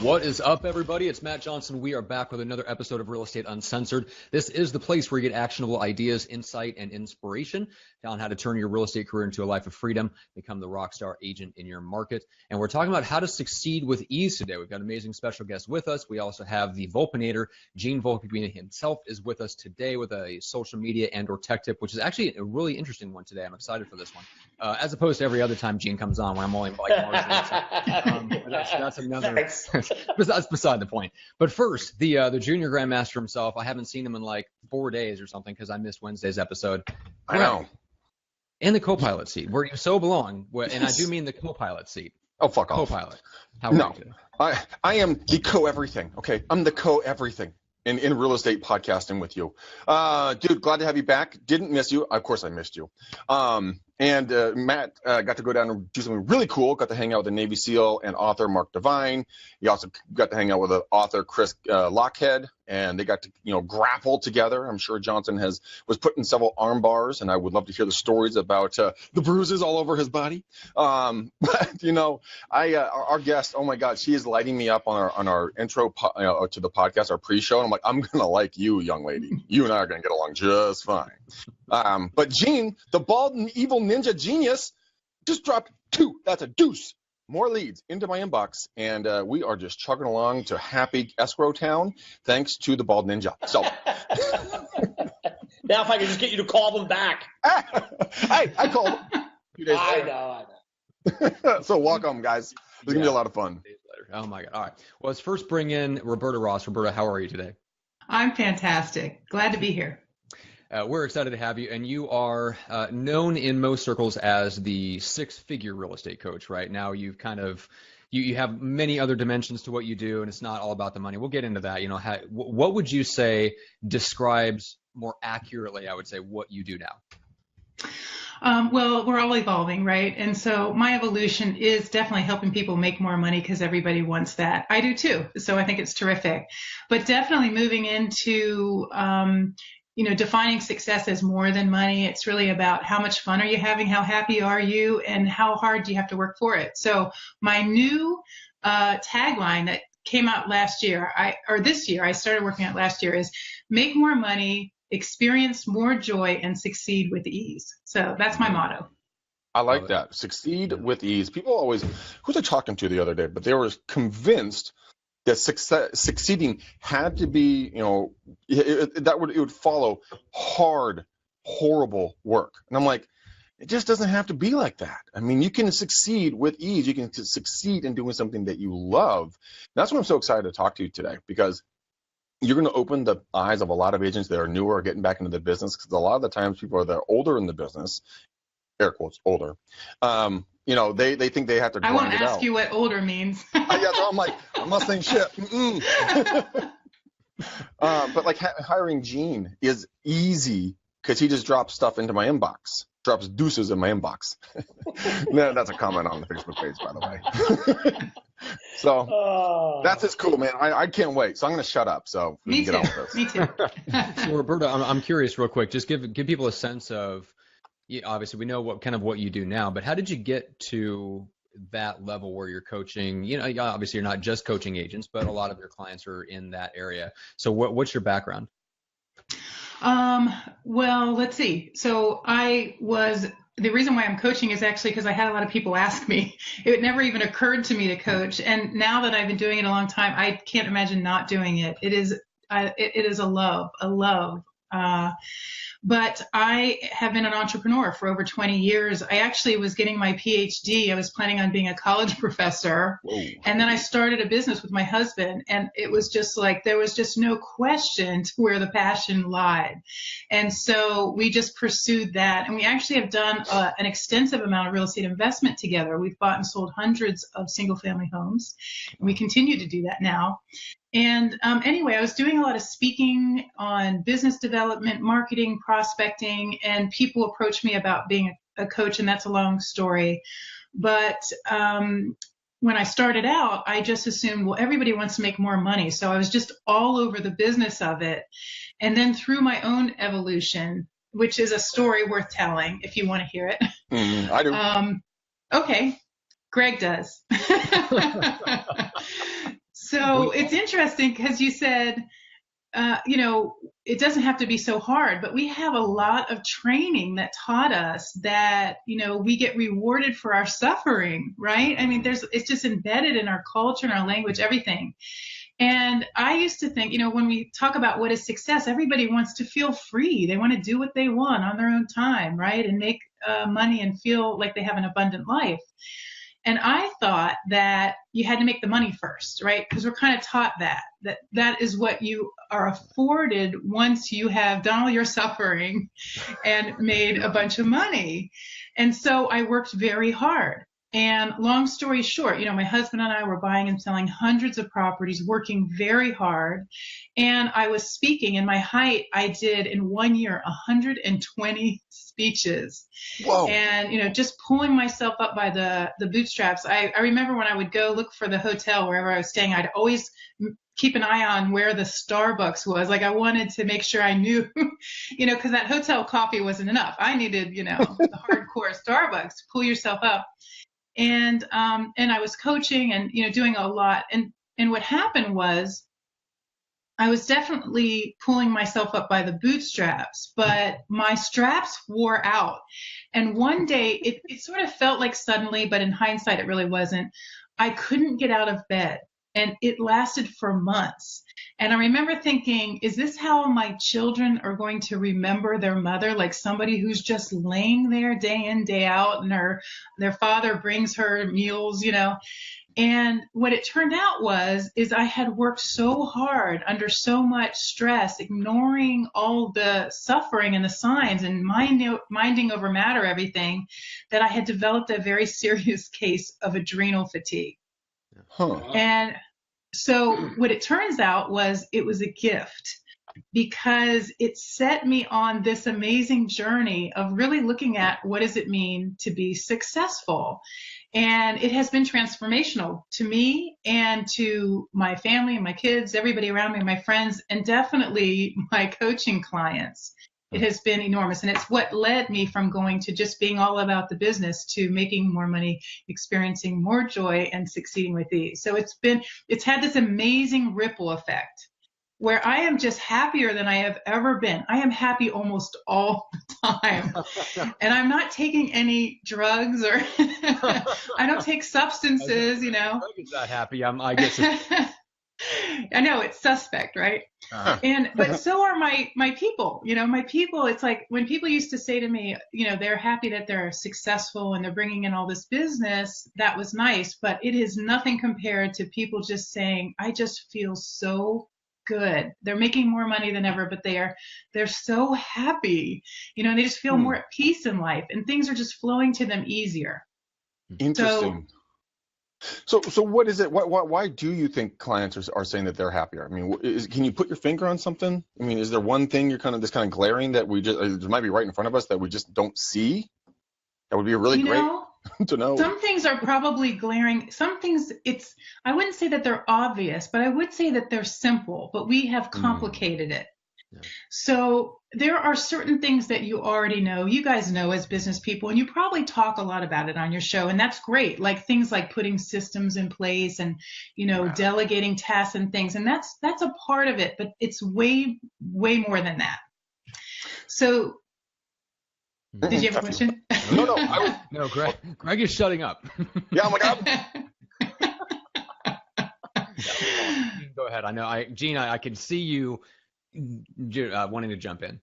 What is up, everybody? It's Matt Johnson. We are back with another episode of Real Estate Uncensored. This is the place where you get actionable ideas, insight, and inspiration on how to turn your real estate career into a life of freedom, become the rock star agent in your market. And we're talking about how to succeed with ease today. We've got an amazing special guest with us. We also have the Volpinator, Gene Volpe himself is with us today with a social media and or tech tip, which is actually a really interesting one today. I'm excited for this one. As opposed to every other time Gene comes on when I'm only like that's another that's beside the point. But first, the junior grandmaster himself. I haven't seen him in like 4 days or something because I missed Wednesday's episode. I know. In the co-pilot seat, where you so belong, and I do mean the co-pilot seat. Oh, fuck off. Co-pilot. How are you today? I am the co-everything. Okay, I'm the co-everything in real estate podcasting with you. Dude, glad to have you back. Didn't miss you. Of course I missed you. And Matt got to go down and do something really cool. Got to hang out with the Navy SEAL and author Mark Devine. He also got to hang out with the author Chris Lockhead, and they got to grapple together. I'm sure Johnson was put in several arm bars, and I would love to hear the stories about the bruises all over his body. But our guest, oh my God, she is lighting me up on our intro to the podcast, our pre-show. And I'm like, I'm gonna like you, young lady. You and I are gonna get along just fine. But Gene, the bald and evil ninja genius, just dropped 2. That's a deuce. More leads into my inbox, and we are just chugging along to happy escrow town thanks to the bald ninja. So now if I can just get you to call them back. I called them 2 days later. I know. So welcome, guys. It's going to be a lot of fun. Oh, my God. All right. Well, let's first bring in Roberta Ross. Roberta, how are you today? I'm fantastic. Glad to be here. We're excited to have you, and you are known in most circles as the 6-figure real estate coach. Right now, you've kind of you have many other dimensions to what you do, and it's not all about the money. We'll get into that. What would you say describes more accurately, I would say, what you do now? Well, we're all evolving, right? And so my evolution is definitely helping people make more money because everybody wants that. I do too. So I think it's terrific. But definitely moving into defining success as more than money. It's really about how much fun are you having, how happy are you, and how hard do you have to work for it. So my new tagline that came out this year, I started working out last year, is make more money, experience more joy, and succeed with ease. So that's my motto. I like that. Succeed with ease. People always, who was I talking to the other day, but they were convinced that succeeding had to be, it would follow hard, horrible work. And I'm like, it just doesn't have to be like that. I mean, you can succeed with ease. You can succeed in doing something that you love. And that's what I'm so excited to talk to you today, because you're going to open the eyes of a lot of agents that are newer or getting back into the business, because a lot of the times people that are older in the business, air quotes, older, they think they have to grind it out. I won't ask you what older means. Yeah, so I'm like, I'm not saying shit. But like hiring Gene is easy because he just drops stuff into my inbox, drops deuces in my inbox. No, that's a comment on the Facebook page, by the way. So that's just cool, man. I can't wait. So I'm going to shut up so we can get on with this. Me too. So Roberta, I'm curious real quick. Just give people a sense of, obviously we know what you do now, but how did you get to that level where you're coaching? Obviously you're not just coaching agents, but a lot of your clients are in that area. So what's your background? Well, let's see. So the reason why I'm coaching is actually because I had a lot of people ask me. It never even occurred to me to coach. And now that I've been doing it a long time, I can't imagine not doing it. It is a love. But I have been an entrepreneur for over 20 years. I actually was getting my PhD. I was planning on being a college professor. Whoa. And then I started a business with my husband. And it was just like, there was just no question to where the passion lied. And so we just pursued that. And we actually have done an extensive amount of real estate investment together. We've bought and sold hundreds of single family homes. And we continue to do that now. And anyway, I was doing a lot of speaking on business development, marketing, prospecting, and people approached me about being a coach, and that's a long story. But when I started out, I just assumed, well, everybody wants to make more money. So I was just all over the business of it. And then through my own evolution, which is a story worth telling if you want to hear it. I do. Okay. Greg does. So it's interesting because you said, it doesn't have to be so hard, but we have a lot of training that taught us that, we get rewarded for our suffering, right? I mean, it's just embedded in our culture and our language, everything. And I used to think, when we talk about what is success, everybody wants to feel free. They want to do what they want on their own time, right? And make money and feel like they have an abundant life. And I thought that you had to make the money first, right? Because we're kind of taught that is what you are afforded once you have done all your suffering and made a bunch of money. And so I worked very hard. And long story short, my husband and I were buying and selling hundreds of properties, working very hard. And I was speaking, and my height, I did in 1 year 120 speeches. Whoa. And, just pulling myself up by the bootstraps. I remember when I would go look for the hotel wherever I was staying, I'd always keep an eye on where the Starbucks was. Like I wanted to make sure I knew, because that hotel coffee wasn't enough. I needed, the hardcore Starbucks to pull yourself up. And I was coaching and, doing a lot. And what happened was I was definitely pulling myself up by the bootstraps, but my straps wore out. And one day it sort of felt like suddenly, but in hindsight, it really wasn't. I couldn't get out of bed, and it lasted for months. And I remember thinking, is this how my children are going to remember their mother? Like somebody who's just laying there day in, day out, and their father brings her meals, And what it turned out is I had worked so hard under so much stress, ignoring all the suffering and the signs and minding over matter everything, that I had developed a very serious case of adrenal fatigue. Huh. And so what it turns out it was a gift, because it set me on this amazing journey of really looking at what does it mean to be successful. And it has been transformational to me and to my family and my kids, everybody around me, my friends, and definitely my coaching clients. It has been enormous. And it's what led me from going to just being all about the business to making more money, experiencing more joy, and succeeding with ease. So it's had this amazing ripple effect where I am just happier than I have ever been. I am happy almost all the time. And I'm not taking any drugs or I don't take substances, Greg is not happy. I guess. I know it's suspect, right? But so are my people. My people, it's like when people used to say to me, they're happy that they're successful and they're bringing in all this business, that was nice, but it is nothing compared to people just saying, I just feel so good. They're making more money than ever, but they're so happy, and they just feel more at peace in life, and things are just flowing to them easier. Interesting. So what is it? Why do you think clients are saying that they're happier? I mean, can you put your finger on something? I mean, is there one thing you're kind of glaring that we just it might be right in front of us that we just don't see? That would be really great to know. Some things are probably glaring. Some things I wouldn't say that they're obvious, but I would say that they're simple, but we have complicated it. Yeah. So there are certain things that you already know, you guys know as business people, and you probably talk a lot about it on your show, and that's great. Like things like putting systems in place and, delegating tasks and things. And that's a part of it, but it's way, way more than that. So did you have a question? No. No, Greg is shutting up. Yeah, I'm like, Go ahead. I know, Gene, I can see you wanting to jump in.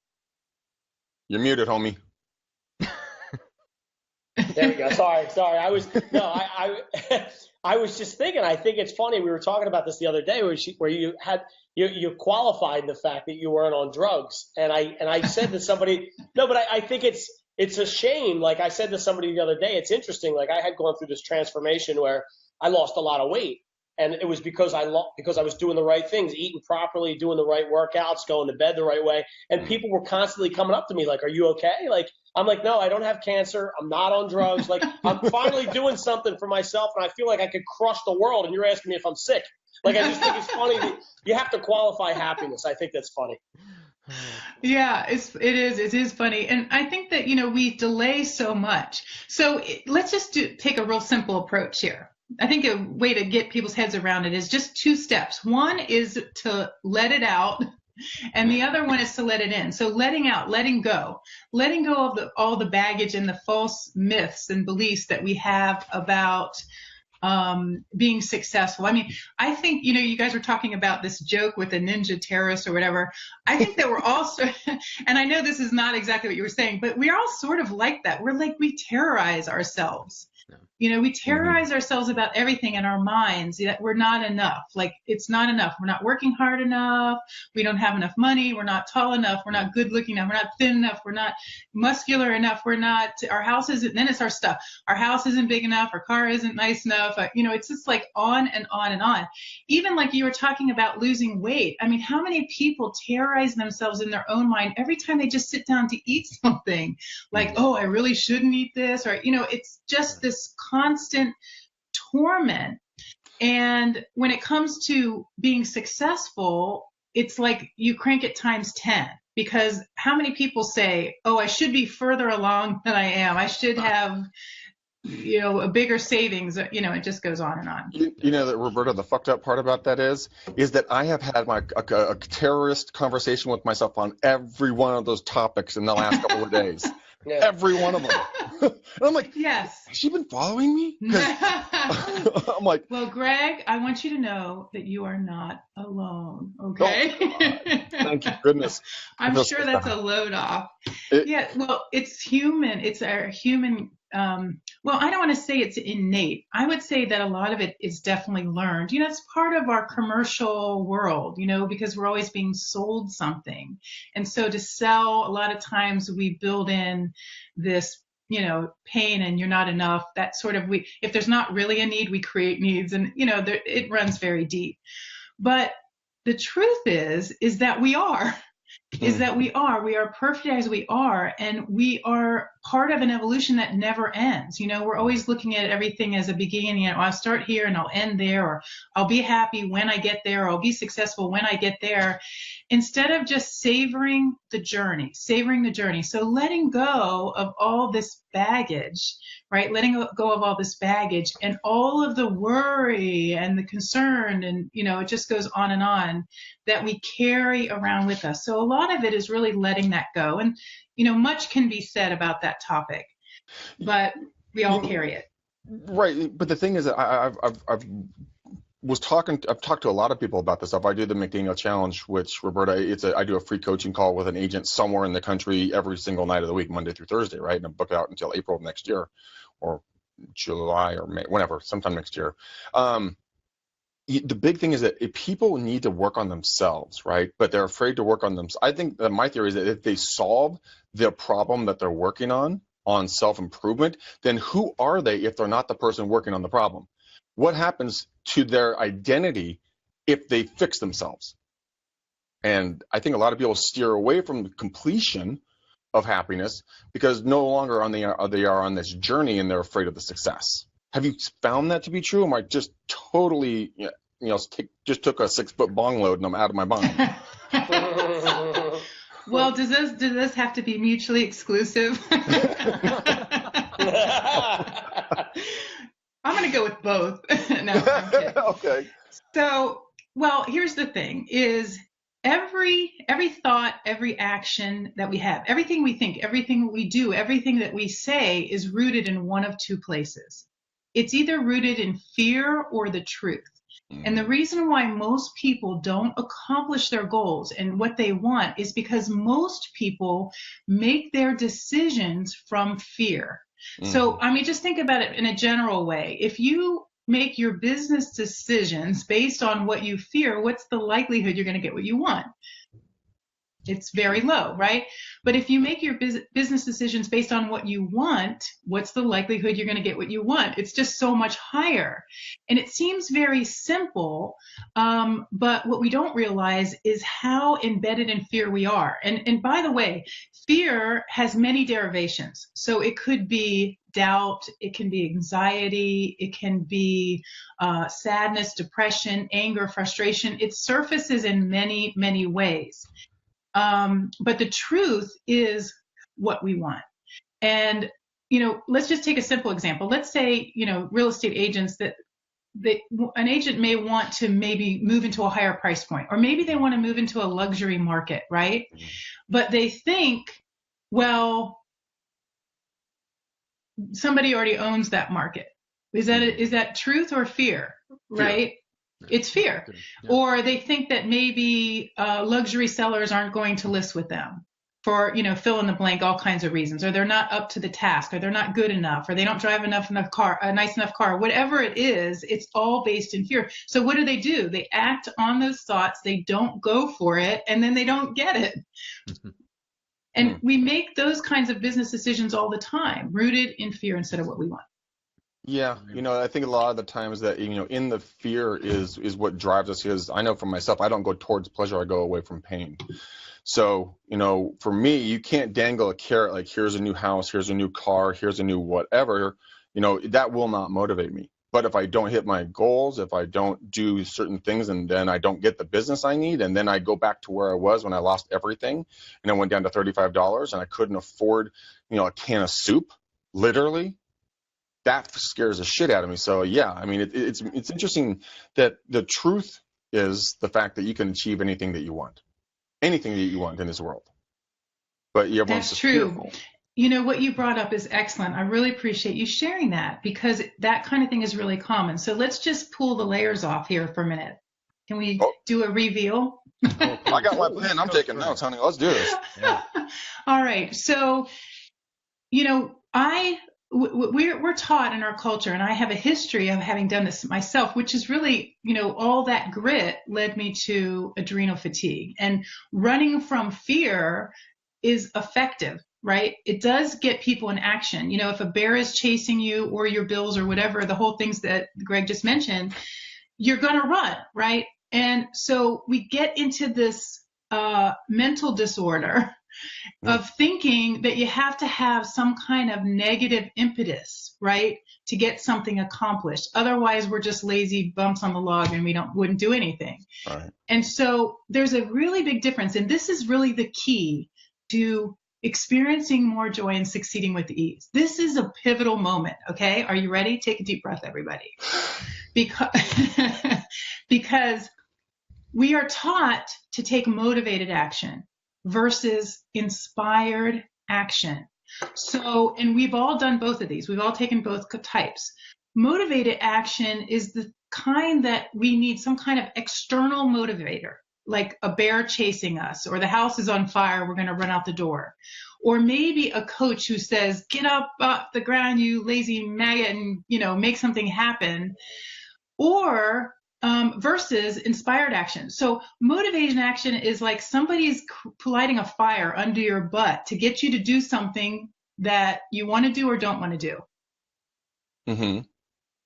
You're muted, homie. There we go. Sorry. I was just thinking. I think it's funny. We were talking about this the other day, where you qualified the fact that you weren't on drugs, and I said to somebody, no, but I think it's a shame. Like I said to somebody the other day, it's interesting. Like I had gone through this transformation where I lost a lot of weight. And it was because I was doing the right things, eating properly, doing the right workouts, going to bed the right way. And people were constantly coming up to me like, are you okay? Like, I'm like, no, I don't have cancer. I'm not on drugs. Like, I'm finally doing something for myself. And I feel like I could crush the world. And you're asking me if I'm sick. Like, I just think it's funny that you have to qualify happiness. I think that's funny. Yeah, it is funny. And I think that, we delay so much. So let's just take a real simple approach here. I think a way to get people's heads around it is just 2 steps. One is to let it out, and the other one is to let it in. So letting out, letting go of all the baggage and the false myths and beliefs that we have about being successful. I mean, I think, you guys were talking about this joke with a ninja terrorist or whatever. I think that we're also, and I know this is not exactly what you were saying, but we're all sort of like that. We're like, we terrorize ourselves. We terrorize ourselves about everything in our minds, that we're not enough. Like, it's not enough. We're not working hard enough. We don't have enough money. We're not tall enough. We're not good looking enough. We're not thin enough. We're not muscular enough. Our house isn't, then it's our stuff. Our house isn't big enough. Our car isn't nice enough. It's just like on and on and on. Even like you were talking about losing weight. I mean, how many people terrorize themselves in their own mind every time they just sit down to eat something? Like, oh, I really shouldn't eat this. Or, it's just this constant torment. And when it comes to being successful, it's like you crank it times 10, because how many people say, oh, I should be further along than I am. I should have, a bigger savings. It just goes on and on. That, Roberta, the fucked up part about that is that I have had a terrorist conversation with myself on every one of those topics in the last couple of days. Yeah. Every one of them. And I'm like, yes. Has she been following me? I'm like, well, Greg, I want you to know that you are not alone. Okay. Oh, thank you, goodness. I'm sure that's a load off. Yeah. Well, it's human. It's our human. Well, I don't want to say it's innate. I would say that a lot of it is definitely learned. It's part of our commercial world, because we're always being sold something. And so to sell, a lot of times we build in this, pain and you're not enough. That sort of, if there's not really a need, we create needs, and, it runs very deep. But the truth is that we are. We are perfect as we are, and we are part of an evolution that never ends. We're always looking at everything as a beginning. I'll start here and I'll end there, or I'll be happy when I get there, or I'll be successful when I get there, instead of just savoring the journey. So letting go of all this baggage, right? Letting go of all this baggage and all of the worry and the concern, and, it just goes on and on, that we carry around with us. So a lot of it is really letting that go. And, much can be said about that topic, but we all carry it. Right. But the thing is that I've talked to a lot of people about this stuff. I do the McDaniel Challenge, which, Roberta, I do a free coaching call with an agent somewhere in the country every single night of the week, Monday through Thursday, right? And I book out until April of next year, or July or May, whenever, sometime next year. The big thing is that if people need to work on themselves, right? But they're afraid to work on them. I think that my theory is that if they solve the problem that they're working on self-improvement, then who are they if they're not the person working on the problem? What happens to their identity if they fix themselves? And I think a lot of people steer away from the completion of happiness because no longer they are on this journey, and they're afraid of the success. Have you found that to be true? Am I just totally, just took a 6-foot bong load and I'm out of my mind? Well, does this have to be mutually exclusive? I'm going to go with both. No, I'm kidding. Okay. So, well, here's the thing: is every thought, every action that we have, everything we think, everything we do, everything that we say is rooted in one of 2 places. It's either rooted in fear or the truth. And the reason why most people don't accomplish their goals and what they want is because most people make their decisions from fear. So, just think about it in a general way. If you make your business decisions based on what you fear, what's the likelihood you're going to get what you want? It's very low, right? But if you make your business decisions based on what you want, what's the likelihood you're going to get what you want? It's just so much higher. And it seems very simple, but what we don't realize is how embedded in fear we are. And by the way, fear has many derivations. So it could be doubt, it can be anxiety, it can be sadness, depression, anger, frustration. It surfaces in many, many ways. But the truth is what we want. And, let's just take a simple example. Let's say, real estate agents that an agent may want to maybe move into a higher price point, or maybe they want to move into a luxury market, right? But they think, well, somebody already owns that market. Is that truth or fear, right? Fear. It's fear. Yeah. Or they think that maybe luxury sellers aren't going to list with them for, fill in the blank, all kinds of reasons, or they're not up to the task, or they're not good enough, or they don't drive a nice enough car, whatever it is, it's all based in fear. So what do? They act on those thoughts, they don't go for it, and then they don't get it. And we make those kinds of business decisions all the time, rooted in fear instead of what we want. Yeah, I think a lot of the times that, in the fear is what drives us, because I know for myself, I don't go towards pleasure, I go away from pain. So, for me, you can't dangle a carrot like, here's a new house, here's a new car, here's a new whatever, that will not motivate me. But if I don't hit my goals, if I don't do certain things, and then I don't get the business I need, and then I go back to where I was when I lost everything, and I went down to $35 and I couldn't afford, a can of soup, literally, that scares the shit out of me. So yeah, I mean, it's interesting that the truth is the fact that you can achieve anything that you want in this world. But everyone's That's true. Fearful. What you brought up is excellent. I really appreciate you sharing that, because that kind of thing is really common. So let's just pull the layers off here for a minute. Can we do a reveal? I got my pen. I'm taking notes, honey. Let's do this. Yeah. All right. So, we're taught in our culture, and I have a history of having done this myself, which is really, all that grit led me to adrenal fatigue. And running from fear is effective, right? It does get people in action. If a bear is chasing you, or your bills, or whatever, the whole things that Greg just mentioned, you're going to run, right? And so we get into this mental disorder of thinking that you have to have some kind of negative impetus, right, to get something accomplished. Otherwise, we're just lazy bumps on the log, and we wouldn't do anything. Right. And so there's a really big difference, and this is really the key to experiencing more joy and succeeding with ease. This is a pivotal moment. Okay, are you ready? Take a deep breath, everybody, because we are taught to take motivated action versus inspired action. So, and we've all done both of these. We've all taken both types. Motivated action is the kind that we need some kind of external motivator, like a bear chasing us, or the house is on fire, we're going to run out the door. Or maybe a coach who says, get up off the ground, you lazy maggot, and, make something happen. Or versus inspired action. So motivation action is like somebody's lighting a fire under your butt to get you to do something that you want to do or don't want to do. Mm-hmm.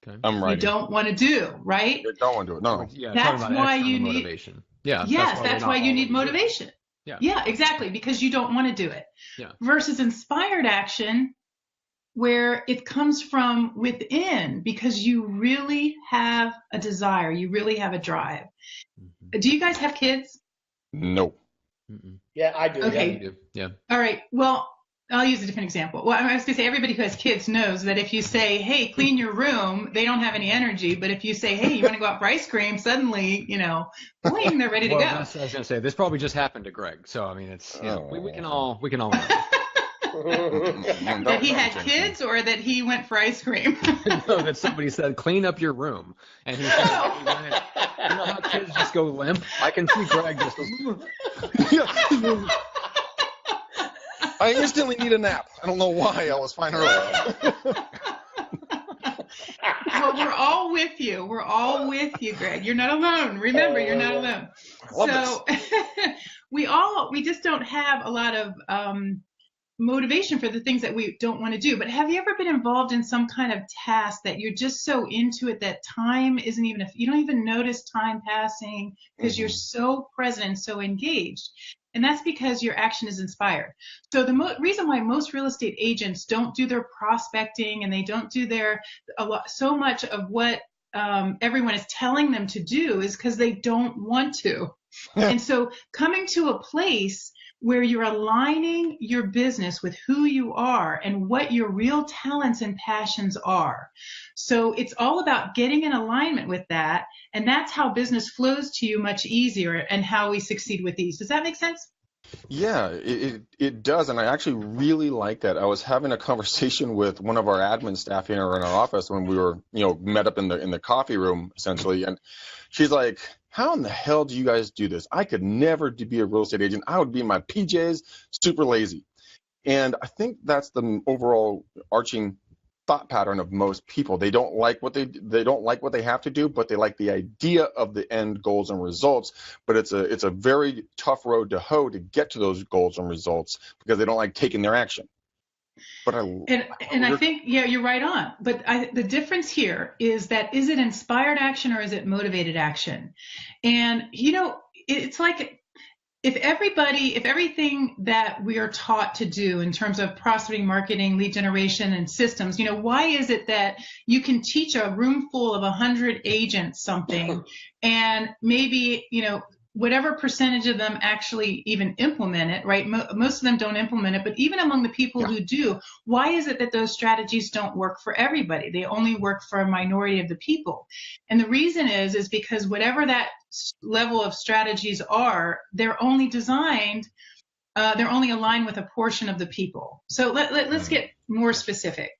Okay. I'm right. You don't want to do, right? You don't want to do it. No. Yeah, that's why you need motivation. Yeah. Yes, that's why you need motivation. Yeah, exactly, because you don't want to do it. Yeah. Versus inspired action, where it comes from within, because you really have a desire, you really have a drive. Mm-hmm. Do you guys have kids? No. Mm-mm. Yeah, I do. Okay. Yeah. All right. Well, I'll use a different example. Well, I was going to say, everybody who has kids knows that if you say, hey, clean your room, they don't have any energy. But if you say, hey, you want to go out for ice cream, suddenly, boing, they're ready to go. I was going to say, this probably just happened to Greg. So, I mean, it's, we can all know. That he had kids, or that he went for ice cream? No, that somebody said, clean up your room. And he said, you know how kids just go limp? I can see Greg just goes, I instantly need a nap. I don't know why. I was fine earlier. Well, we're all with you. We're all with you, Greg. You're not alone. Remember, you're not alone. So we just don't have a lot of motivation for the things that we don't want to do. But have you ever been involved in some kind of task that you're just so into it that time isn't even, you don't even notice time passing because you're so present and so engaged? And that's because your action is inspired. So the reason why most real estate agents don't do their prospecting, and they don't do so much of what everyone is telling them to do, is because they don't want to. And so coming to a place where you're aligning your business with who you are and what your real talents and passions are. So it's all about getting in alignment with that. And that's how business flows to you much easier and how we succeed with these. Does that make sense? Yeah, it does, and I actually really like that. I was having a conversation with one of our admin staff here in our office when we were, met up in the coffee room essentially, and she's like, "How in the hell do you guys do this? I could never be a real estate agent. I would be in my PJs, super lazy." And I think that's the overall arching thought pattern of most people. They don't like what they have to do, but they like the idea of the end goals and results. But it's a very tough road to hoe to get to those goals and results because they don't like taking their action. But I think, yeah, you're right on. But the difference here is it inspired action or is it motivated action? And it's like, if everything that we are taught to do in terms of prospecting, marketing, lead generation, and systems, why is it that you can teach a room full of 100 agents something and maybe, whatever percentage of them actually even implement it, right? Most of them don't implement it, but even among the people who do, why is it that those strategies don't work for everybody? They only work for a minority of the people. And the reason is because whatever that level of strategies are, they're only designed, they're only aligned with a portion of the people. So let's get more specific.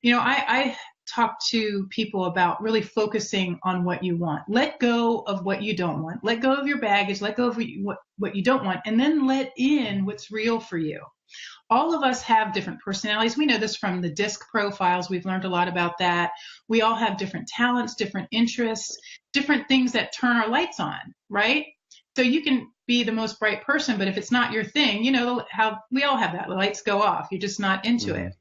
I talk to people about really focusing on what you want. Let go of what you don't want. Let go of your baggage. Let go of what you don't want, and then let in what's real for you. All of us have different personalities. We know this from the DISC profiles. We've learned a lot about that. We all have different talents, different interests, different things that turn our lights on, right? So you can be the most bright person, but if it's not your thing, how we all have that. The lights go off. You're just not into it.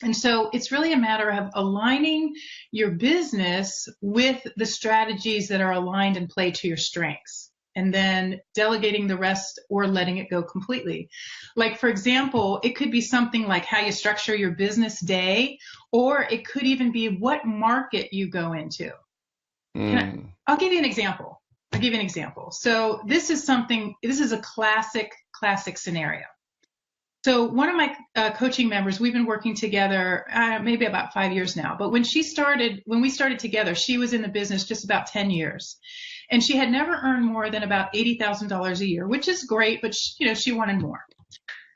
And so it's really a matter of aligning your business with the strategies that are aligned and play to your strengths, and then delegating the rest or letting it go completely. Like, for example, it could be something like how you structure your business day, or it could even be what market you go into. I'll give you an example. So this is a classic scenario. So one of my coaching members, we've been working together maybe about 5 years now. But when we started together, she was in the business just about 10 years. And she had never earned more than about $80,000 a year, which is great, but she wanted more.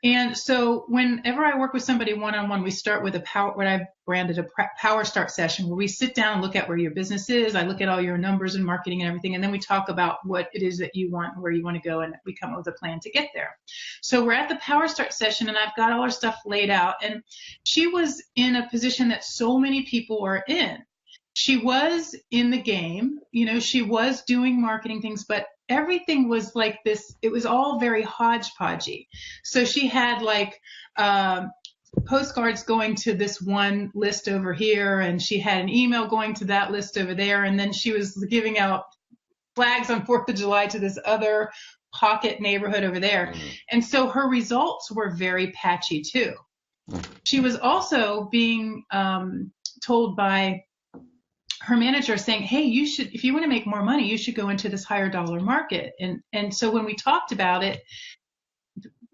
And so whenever I work with somebody one-on-one, we start with what I've branded a power start session, where we sit down and look at where your business is. I look at all your numbers and marketing and everything. And then we talk about what it is that you want, where you want to go, and we come up with a plan to get there. So we're at the power start session, and I've got all our stuff laid out. And she was in a position that so many people are in. She was in the game, she was doing marketing things, but everything was like this. It was all very hodgepodgey. So she had postcards going to this one list over here, and she had an email going to that list over there, and then she was giving out flags on 4th of July to this other pocket neighborhood over there. And so her results were very patchy too. She was also being told by her manager saying, hey, if you want to make more money, you should go into this higher dollar market. And so when we talked about it,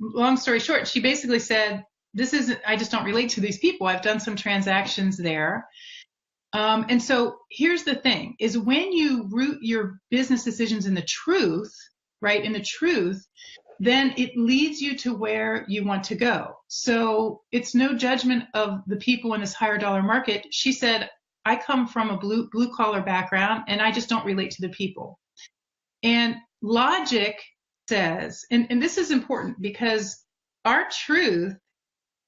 long story short, she basically said, I just don't relate to these people. I've done some transactions there. And so here's the thing, is when you root your business decisions in the truth, right, then it leads you to where you want to go. So it's no judgment of the people in this higher dollar market. She said, I come from a blue collar background, and I just don't relate to the people. And logic says, and this is important because our truth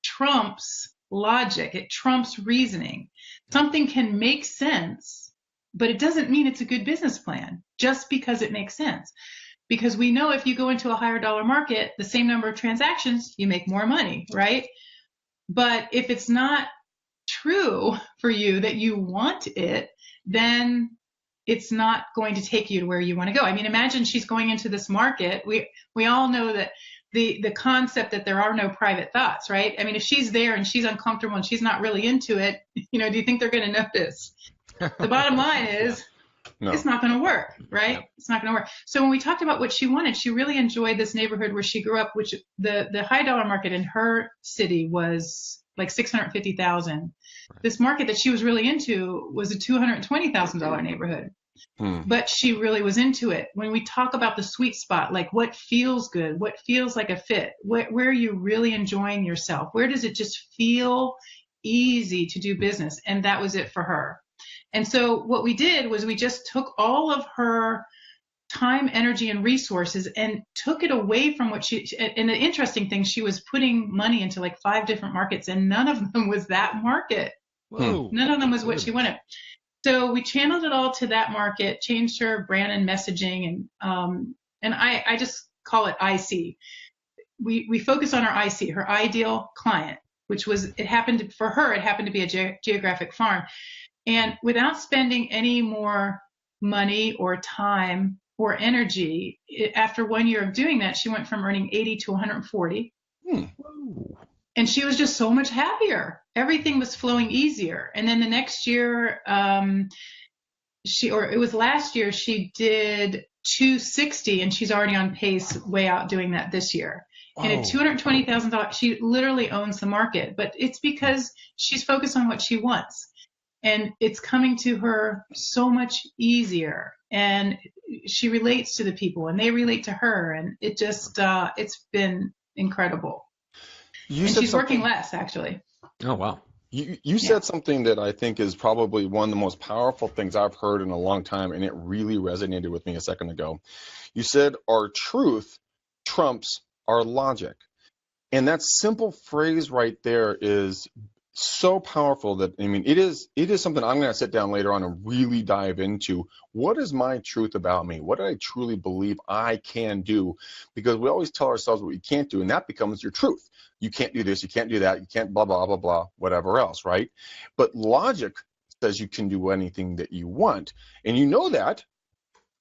trumps logic. It trumps reasoning. Something can make sense, but it doesn't mean it's a good business plan just because it makes sense. Because we know if you go into a higher dollar market, the same number of transactions, you make more money, right? But if it's not true for you that you want it, then it's not going to take you to where you want to go. I mean, imagine she's going into this market. We all know that the concept that there are no private thoughts, right? I mean, if she's there and she's uncomfortable and she's not really into it, do you think they're going to notice? The bottom line is No. It's not going to work, right? Yeah. It's not going to work. So when we talked about what she wanted, she really enjoyed this neighborhood where she grew up, which the high dollar market in her city was like 650,000. Right. This market that she was really into was a $220,000 neighborhood. But she really was into it. When we talk about the sweet spot, like what feels good, what feels like a fit, where are you really enjoying yourself? Where does it just feel easy to do business? And that was it for her. And so what we did was we just took all of her time, energy, and resources and took it away from what and the interesting thing, she was putting money into like 5 different markets and none of them was that market. Whoa. None of them was what she wanted. So we channeled it all to that market, changed her brand and messaging, and I just call it IC. We focus on our IC, her ideal client, which was, it happened to be a geographic farm. And without spending any more money or time or energy, after 1 year of doing that, she went from earning 80 to 140. And she was just so much happier. Everything was flowing easier. And then the next year, it was last year, she did 260 and she's already on pace way out doing that this year. Wow. And at $220,000, she literally owns the market, but it's because she's focused on what she wants. And it's coming to her so much easier. And she relates to the people and they relate to her. And it just, it's been incredible. And she's working less, actually. Oh, wow. You said something that I think is probably one of the most powerful things I've heard in a long time, and it really resonated with me a second ago. You said our truth trumps our logic. And that simple phrase right there is so powerful that, I mean, it is something I'm going to sit down later on and really dive into. What is my truth about me? What do I truly believe I can do? Because we always tell ourselves what we can't do, and that becomes your truth. You can't do this, you can't do that, you can't blah, blah, blah, blah, whatever else, right? But logic says you can do anything that you want. And you know that,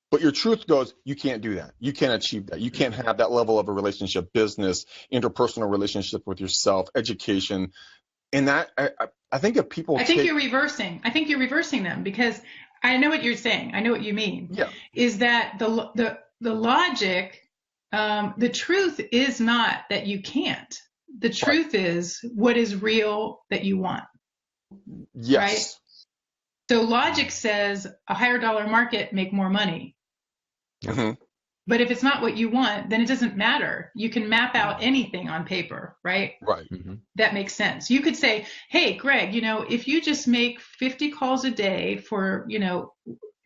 but your truth goes, you can't do that. You can't achieve that. You can't have that level of a relationship, business, interpersonal relationship with yourself, education. And that, I think if people I think you're reversing them, because I know what you're saying. I know what you mean. Yeah. Is that the logic, the truth is not that you can't. The truth is what is real that you want. Yes. Right? So logic says a higher dollar market, make more money. Mm-hmm. But if it's not what you want, then it doesn't matter. You can map out anything on paper, right? Right. Mm-hmm. That makes sense. You could say, hey, Greg, if you just make 50 calls a day for,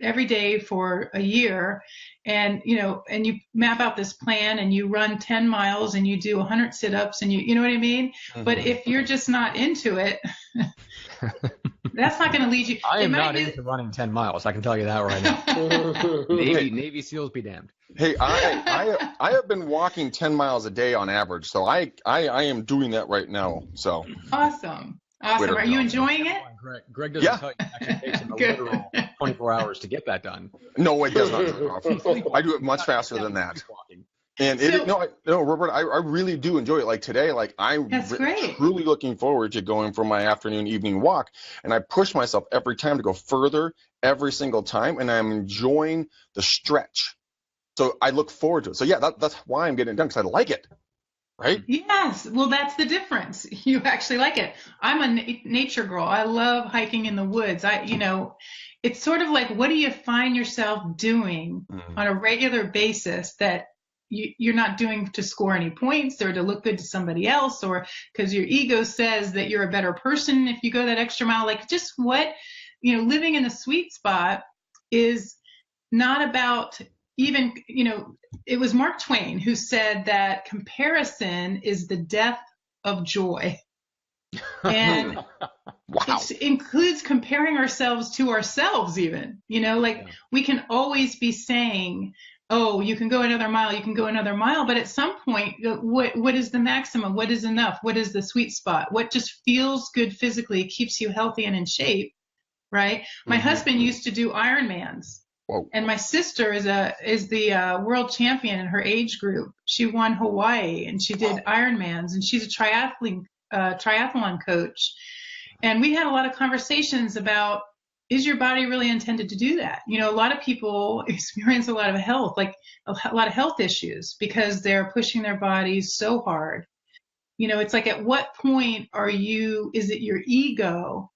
every day for a year, and and you map out this plan and you run 10 miles and you do 100 sit-ups and you know what I mean? Mm-hmm. But if you're just not into it, that's not going to lead you. I am not into running 10 miles. I can tell you that right now. Navy SEALs be damned. Hey, I have been walking 10 miles a day on average, so I am doing that right now. So awesome. Are you enjoying it? Greg doesn't tell you it actually takes him a literal 24 hours to get that done. No, it does not. I do it much faster than that. And Robert, I really do enjoy it. Like today, I'm truly looking forward to going for my afternoon, evening walk. And I push myself every time to go further every single time. And I'm enjoying the stretch. So I look forward to it. So yeah, that's why I'm getting it done, because I like it. Right? Yes. Well, that's the difference. You actually like it. I'm a nature girl. I love hiking in the woods. It's sort of like, what do you find yourself doing on a regular basis that you're not doing to score any points or to look good to somebody else, or because your ego says that you're a better person if you go that extra mile? Like, just what, living in the sweet spot is not about even, it was Mark Twain who said that comparison is the death of joy. And wow. It includes comparing ourselves to ourselves even, we can always be saying, oh, you can go another mile. But at some point, what is the maximum? What is enough? What is the sweet spot? What just feels good physically, keeps you healthy and in shape, right? My husband used to do Ironmans. Whoa. And my sister is the world champion in her age group. She won Hawaii and she did Ironmans, and she's a triathlon coach. And we had a lot of conversations about is your body really intended to do that? A lot of people experience a lot of health, like a lot of health issues because they're pushing their bodies so hard. It's like, at what point is it your ego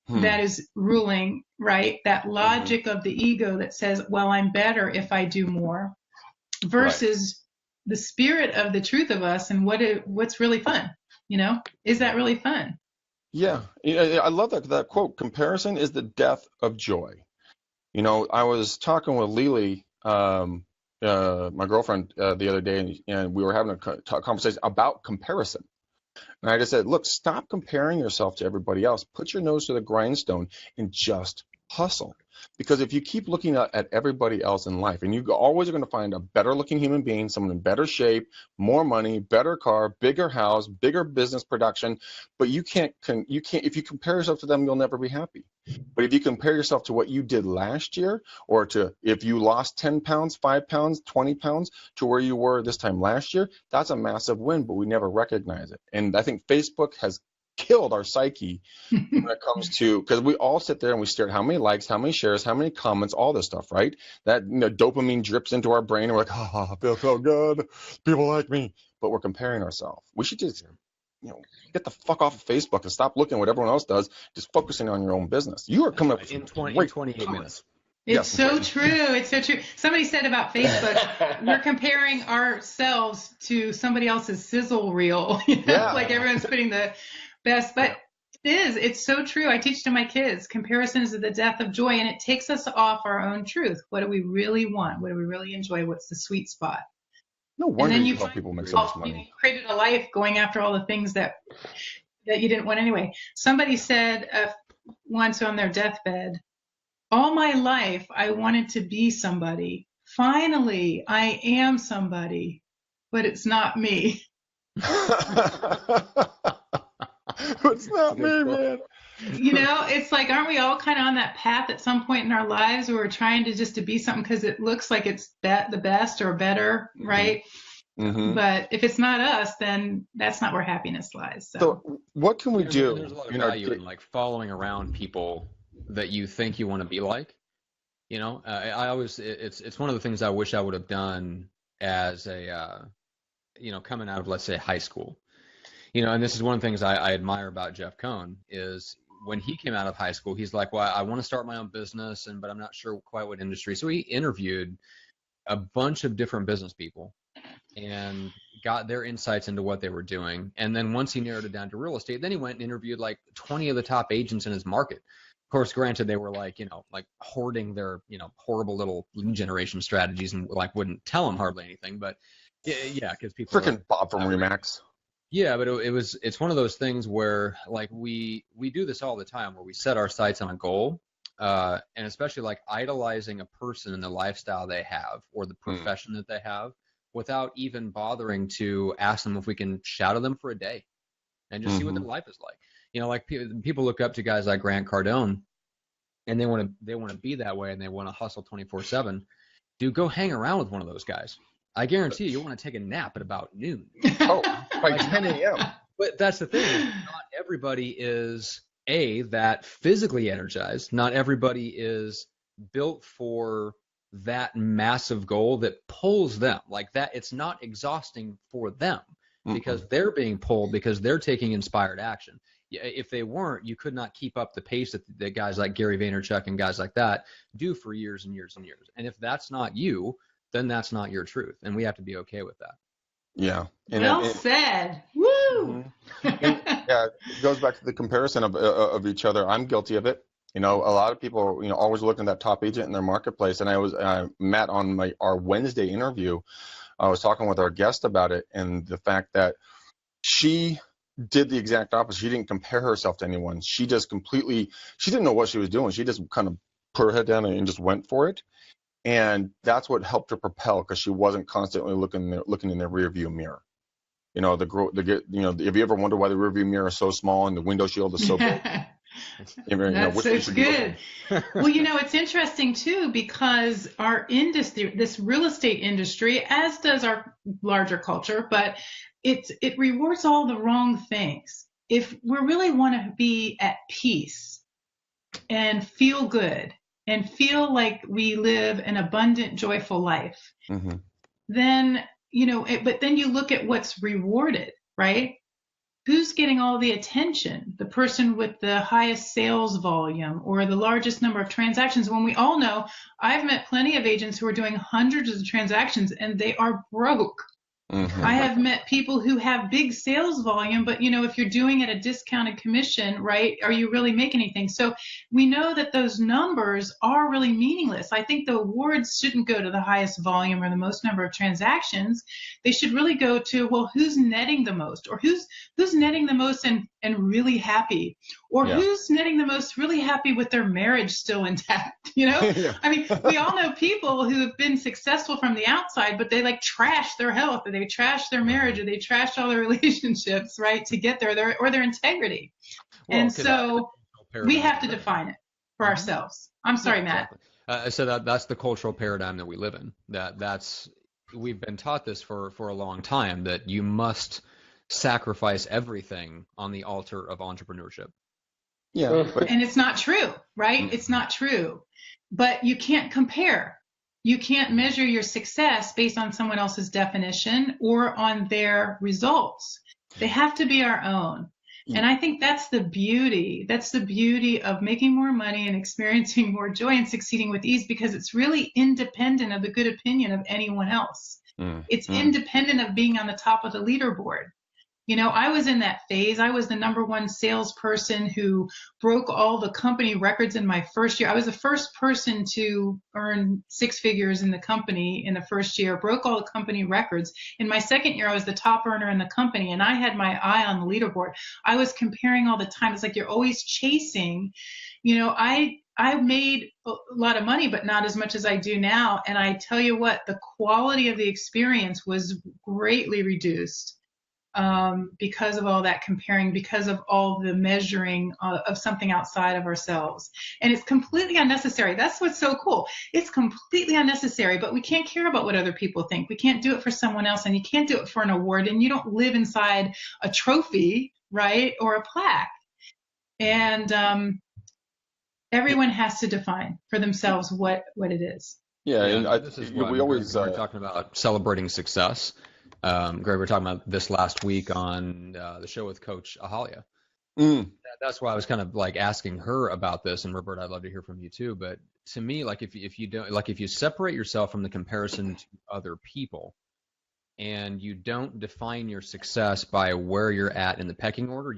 that is ruling, right? That logic of the ego that says, well, I'm better if I do more, versus the spirit of the truth of us and what's really fun. Is that really fun? Yeah, I love that quote. Comparison is the death of joy. I was talking with Lily, my girlfriend, the other day, and we were having a conversation about comparison. And I just said, look, stop comparing yourself to everybody else. Put your nose to the grindstone and just hustle. Because if you keep looking at everybody else in life, and you always are going to find a better looking human being, someone in better shape, more money, better car, bigger house, bigger business production, but you can't, if you compare yourself to them, you'll never be happy. But if you compare yourself to what you did last year, or to if you lost 10 pounds, 5 pounds, 20 pounds to where you were this time last year, that's a massive win, but we never recognize it. And I think Facebook has killed our psyche when it comes to, because we all sit there and we stare at how many likes, how many shares, how many comments, all this stuff, right? That dopamine drips into our brain and we're like, I feel so good, people like me, but we're comparing ourselves. We should just get the fuck off of Facebook and stop looking at what everyone else does, just focusing on your own business. You are coming up in 28 minutes. It's so true. It's so true. Somebody said about Facebook, we're comparing ourselves to somebody else's sizzle reel. Like everyone's putting the best, but it's so true. I teach to my kids, comparison is the death of joy, and it takes us off our own truth. What do we really want? What do we really enjoy? What's the sweet spot? No wonder you help people make so much money. You created a life going after all the things that you didn't want anyway. Somebody said once on their deathbed, all my life I wanted to be somebody. Finally, I am somebody, but it's not me. It's not me, man. It's like, aren't we all kind of on that path at some point in our lives where we're trying to be something because it looks like it's the best or better, right? Mm-hmm. But if it's not us, then that's not where happiness lies. So what can we do? There's a lot of value in like following around people that you think you want to be like. I always, it's one of the things I wish I would have done as a, coming out of, let's say, high school. And this is one of the things I admire about Jeff Cohn is when he came out of high school, he's like, well, I want to start my own business, but I'm not sure quite what industry. So he interviewed a bunch of different business people and got their insights into what they were doing. And then once he narrowed it down to real estate, then he went and interviewed like 20 of the top agents in his market. Of course, granted, they were like hoarding their, horrible little lead generation strategies and like wouldn't tell them hardly anything. But yeah, because people freaking Bob from Remax. Yeah, but it's one of those things where like we do this all the time where we set our sights on a goal, and especially like idolizing a person and the lifestyle they have or the profession that they have without even bothering to ask them if we can shadow them for a day and just see what their life is like. Like people look up to guys like Grant Cardone and they want to be that way and they want to hustle 24/7. Dude, go hang around with one of those guys. I guarantee you'll want to take a nap at about noon. Oh, by 10 a.m. But that's the thing. Not everybody is that physically energized. Not everybody is built for that massive goal that pulls them like that. It's not exhausting for them because they're being pulled because they're taking inspired action. If they weren't, you could not keep up the pace that guys like Gary Vaynerchuk and guys like that do for years and years and years. And if that's not you, then that's not your truth, and we have to be okay with that. Yeah. Well said. Woo! Yeah, it goes back to the comparison of each other. I'm guilty of it. A lot of people, always looking at that top agent in their marketplace. And I was Matt on our Wednesday interview. I was talking with our guest about it and the fact that she did the exact opposite. She didn't compare herself to anyone. She just she didn't know what she was doing. She just kind of put her head down and just went for it. And that's what helped her propel because she wasn't constantly looking in the rear view mirror. If you ever wonder why the rear view mirror is so small and the window shield is so big. That's so good. Well, it's interesting too because our industry, this real estate industry, as does our larger culture, but it rewards all the wrong things. If we really want to be at peace, and feel good and feel like we live an abundant, joyful life, Mm-hmm. then, but then you look at what's rewarded, right? Who's getting all the attention? The person with the highest sales volume or the largest number of transactions, when we all know, I've met plenty of agents who are doing hundreds of transactions and they are broke. Mm-hmm. I have met people who have big sales volume, but if you're doing it at a discounted commission, right, are you really making anything? So we know that those numbers are really meaningless. I think the awards shouldn't go to the highest volume or the most number of transactions. They should really go to, well, who's netting the most, or who's netting the most and really happy, or who's netting the most really happy with their marriage still intact. Yeah. I mean, we all know people who have been successful from the outside, but they trash their health, or they trash their marriage, or they trash all their relationships, right, to get there, or their integrity. Well, and so we have to define it for ourselves. I'm sorry, Matt. Exactly. So that's the cultural paradigm that we live in. We've been taught this for a long time, that you must sacrifice everything on the altar of entrepreneurship. Yeah. And it's not true, right? It's not true. But you can't compare. You can't measure your success based on someone else's definition or on their results. They have to be our own. And I think that's the beauty. That's the beauty of making more money and experiencing more joy and succeeding with ease, because it's really independent of the good opinion of anyone else. It's independent of being on the top of the leaderboard. I was in that phase. I was the number one salesperson who broke all the company records in my first year. I was the first person to earn 6 figures in the company in the first year, broke all the company records. In my second year, I was the top earner in the company, and I had my eye on the leaderboard. I was comparing all the time. It's like you're always chasing. I made a lot of money, but not as much as I do now. And I tell you what, the quality of the experience was greatly reduced. Because of all that comparing, because of all the measuring of something outside of ourselves. And it's completely unnecessary. That's what's so cool. It's completely unnecessary, but we can't care about what other people think. We can't do it for someone else, and you can't do it for an award, and you don't live inside a trophy, right, or a plaque. And everyone has to define for themselves what it is. Yeah, and this is what we're talking about, celebrating success. Greg, we were talking about this last week on the show with Coach Ahalia. That's why I was kind of asking her about this, and Roberta, I'd love to hear from you too. But to me, if you separate yourself from the comparison to other people, and you don't define your success by where you're at in the pecking order,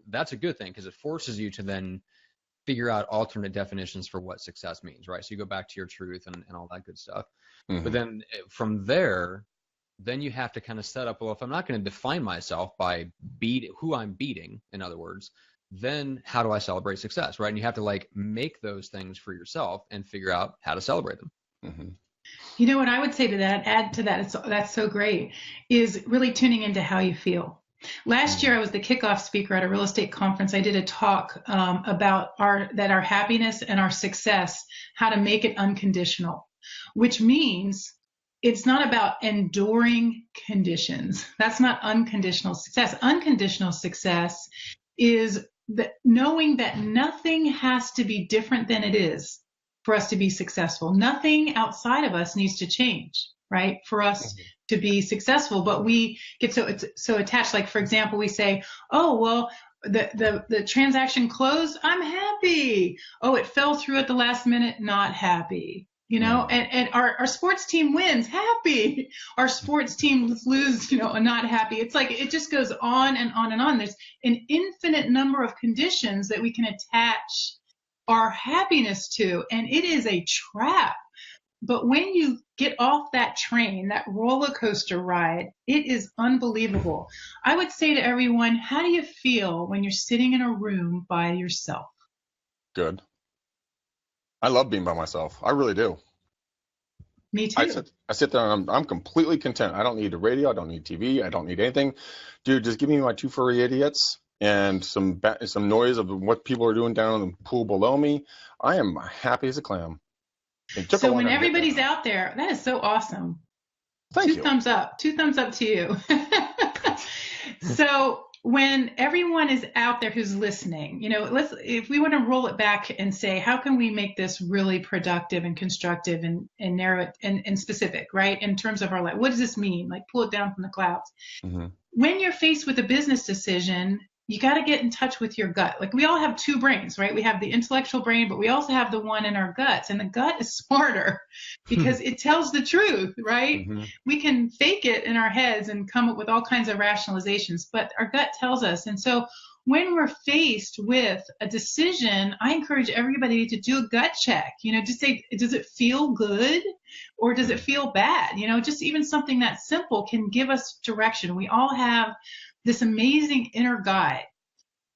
that's a good thing, because it forces you to then figure out alternate definitions for what success means, right? So you go back to your truth and all that good stuff. But then from there, then you have to kind of set up, well, if I'm not going to define myself by who I'm beating, in other words, then how do I celebrate success, right? And you have to make those things for yourself and figure out how to celebrate them. What I would say to that, add to that, that's so great, is really tuning into how you feel. Last year, I was the kickoff speaker at a real estate conference. I did a talk about our happiness and our success, how to make it unconditional, which means it's not about enduring conditions. That's not unconditional success. Unconditional success is knowing that nothing has to be different than it is for us to be successful. Nothing outside of us needs to change, right, for us to be successful. But we get so attached. Like, for example, we say, oh, well, the transaction closed, I'm happy. Oh, it fell through at the last minute, not happy. And our sports team wins, happy. Our sports team lose, not happy. It's like it just goes on and on and on. There's an infinite number of conditions that we can attach our happiness to, and it is a trap. But when you get off that train, that roller coaster ride, it is unbelievable. I would say to everyone, how do you feel when you're sitting in a room by yourself? Good. I love being by myself. I really do. Me too. I sit there and I'm completely content. I don't need a radio. I don't need TV. I don't need anything. Dude, just give me my 2 furry idiots and some noise of what people are doing down in the pool below me. I am happy as a clam. So when everybody's out there, that is so awesome. Thank you. 2 thumbs up. 2 thumbs up to you. So when everyone is out there who's listening, if we want to roll it back and say, how can we make this really productive and constructive and narrow it and specific, right? In terms of our life, what does this mean? Like pull it down from the clouds. Mm-hmm. When you're faced with a business decision, you got to get in touch with your gut. Like we all have two brains, right? We have the intellectual brain, but we also have the one in our guts. And the gut is smarter because it tells the truth, right? Mm-hmm. We can fake it in our heads and come up with all kinds of rationalizations, but our gut tells us. And so when we're faced with a decision, I encourage everybody to do a gut check, just say, does it feel good or does it feel bad? Just even something that simple can give us direction. We all have this amazing inner guide.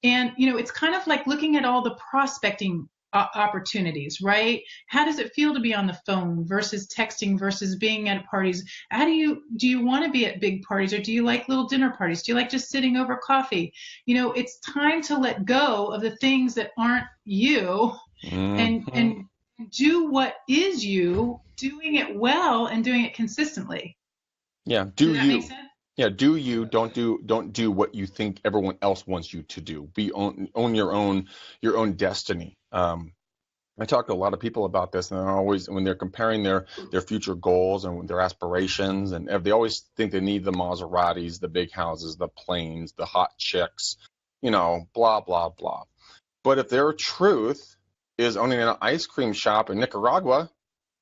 And, it's kind of like looking at all the prospecting opportunities, right? How does it feel to be on the phone versus texting versus being at parties? Do you want to be at big parties or do you like little dinner parties? Do you like just sitting over coffee? It's time to let go of the things that aren't you and do what is you, doing it well and doing it consistently. Yeah. Does that make sense? Yeah, do you, don't do what you think everyone else wants you to do. Own your own destiny. I talk to a lot of people about this, and they're always, when they're comparing their future goals and their aspirations, and they always think they need the Maseratis, the big houses, the planes, the hot chicks, blah, blah, blah. But if their truth is owning an ice cream shop in Nicaragua,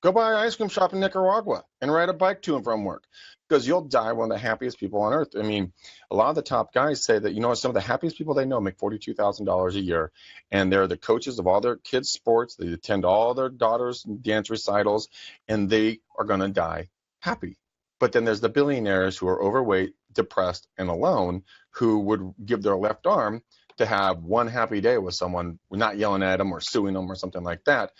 go buy an ice cream shop in Nicaragua and ride a bike to and from work. Because you'll die one of the happiest people on earth. I mean, a lot of the top guys say that, some of the happiest people they know make $42,000 a year, and they're the coaches of all their kids' sports. They attend all their daughters' dance recitals, and they are going to die happy. But then there's the billionaires who are overweight, depressed, and alone, who would give their left arm to have one happy day with someone, not yelling at them or suing them or something like that.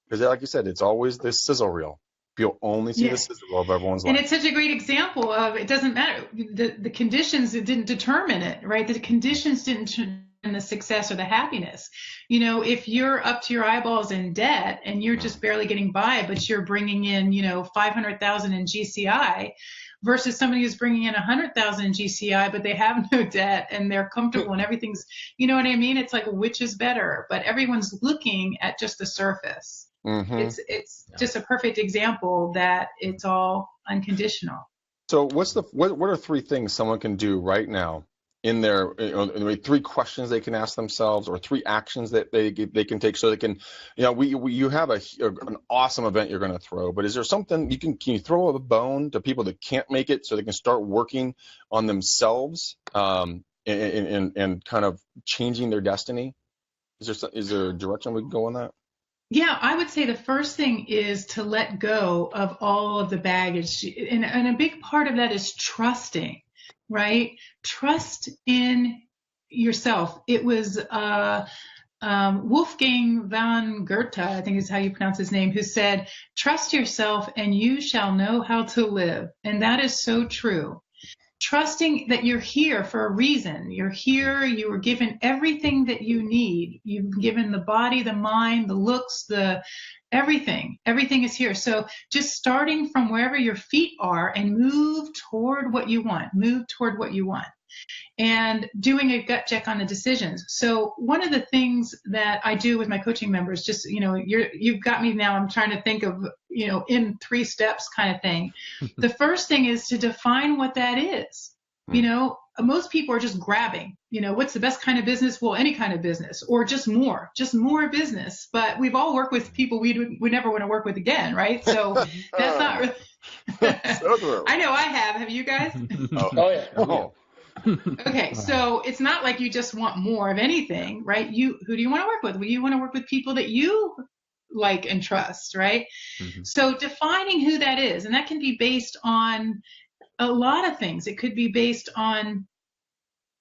Because like you said, it's always this sizzle reel. You'll only see the sizzle of everyone's life. And it's such a great example of, it doesn't matter. The conditions didn't determine it, right? The conditions didn't determine the success or the happiness. If you're up to your eyeballs in debt and you're just barely getting by, but you're bringing in, 500,000 in GCI versus somebody who's bringing in 100,000 in GCI, but they have no debt and they're comfortable and everything's, you know what I mean? It's like, which is better? But everyone's looking at just the surface. Mm-hmm. It's just a perfect example that it's all unconditional. So what are three things someone can do right now in their, three questions they can ask themselves or three actions that they can take so they can, you have an awesome event you're going to throw, but is there something can you throw a bone to people that can't make it so they can start working on themselves and kind of changing their destiny? Is there a direction we can go on that? Yeah, I would say the first thing is to let go of all of the baggage. And a big part of that is trusting, right? Trust in yourself. It was Wolfgang von Goethe, I think is how you pronounce his name, who said, trust yourself and you shall know how to live. And that is so true. Trusting that you're here for a reason. You're here, you were given everything that you need. You've been given the body, the mind, the looks, everything. Everything is here. So just starting from wherever your feet are and move toward what you want. And doing a gut check on the decisions. So one of the things that I do with my coaching members, just, you've got me now, I'm trying to think of, in 3 steps kind of thing. The first thing is to define what that is. Most people are just grabbing, what's the best kind of business? Well, any kind of business, or just more business. But we've all worked with people we never want to work with again, right? So that's not really. I know I have. Have you guys? Oh yeah. Oh. Okay, so it's not like you just want more of anything, right? Who do you want to work with? Well, you want to work with people that you like and trust, right? Mm-hmm. So defining who that is, and that can be based on a lot of things. It could be based on,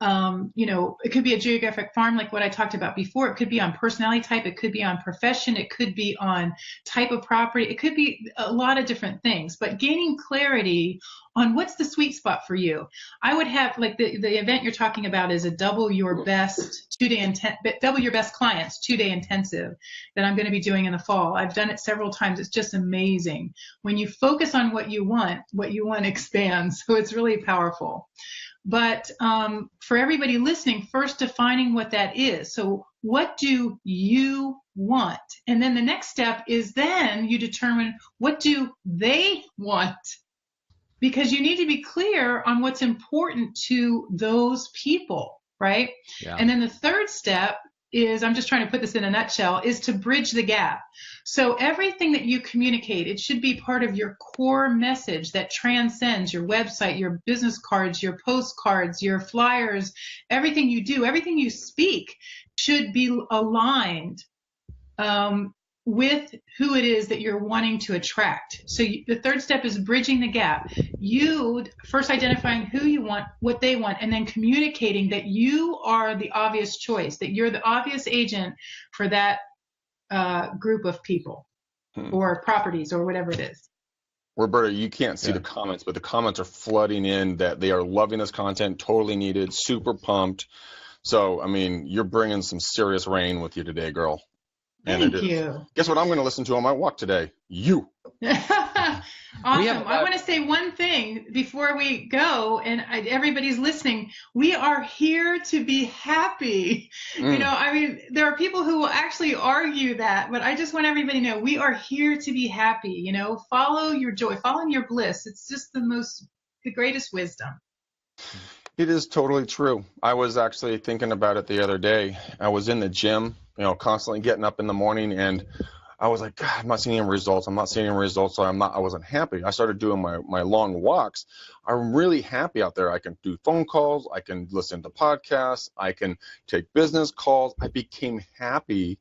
it could be a geographic farm like what I talked about before. It could be on personality type. It could be on profession. It could be on type of property. It could be a lot of different things. But gaining clarity on what's the sweet spot for you. I would have, like, the event you're talking about is a double your best clients 2-day intensive that I'm going to be doing in the fall. I've done it several times. It's just amazing. When you focus on what you want expands. So it's really powerful. But for everybody listening, first defining what that is. So what do you want? And then the next step is then you determine what do they want? Because you need to be clear on what's important to those people, right? Yeah. And then the third step is, I'm just trying to put this in a nutshell, is to bridge the gap. So everything that you communicate, it should be part of your core message that transcends your website, your business cards, your postcards, your flyers, everything you do, everything you speak should be aligned with who it is that you're wanting to attract. So the third step is bridging the gap. You first identifying who you want, what they want, and then communicating that you are the obvious choice, that you're the obvious agent for that group of people or properties or whatever it is. Roberta, you can't see the comments, but the comments are flooding in that they are loving this content, totally needed, super pumped. So, I mean, you're bringing some serious rain with you today, girl. Thank you. Guess what I'm going to listen to on my walk today? You. Awesome. I want to say one thing before we go, and everybody's listening. We are here to be happy. You know, I mean, there are people who will actually argue that, but I just want everybody to know we are here to be happy. You know, follow your joy, follow your bliss. It's just the greatest wisdom. It is totally true. I was actually thinking about it the other day. I was in the gym, you know, constantly getting up in the morning, and I was like, God, I'm not seeing any results. So I wasn't happy. I started doing my long walks. I'm really happy out there. I can do phone calls. I can listen to podcasts. I can take business calls. I became happy.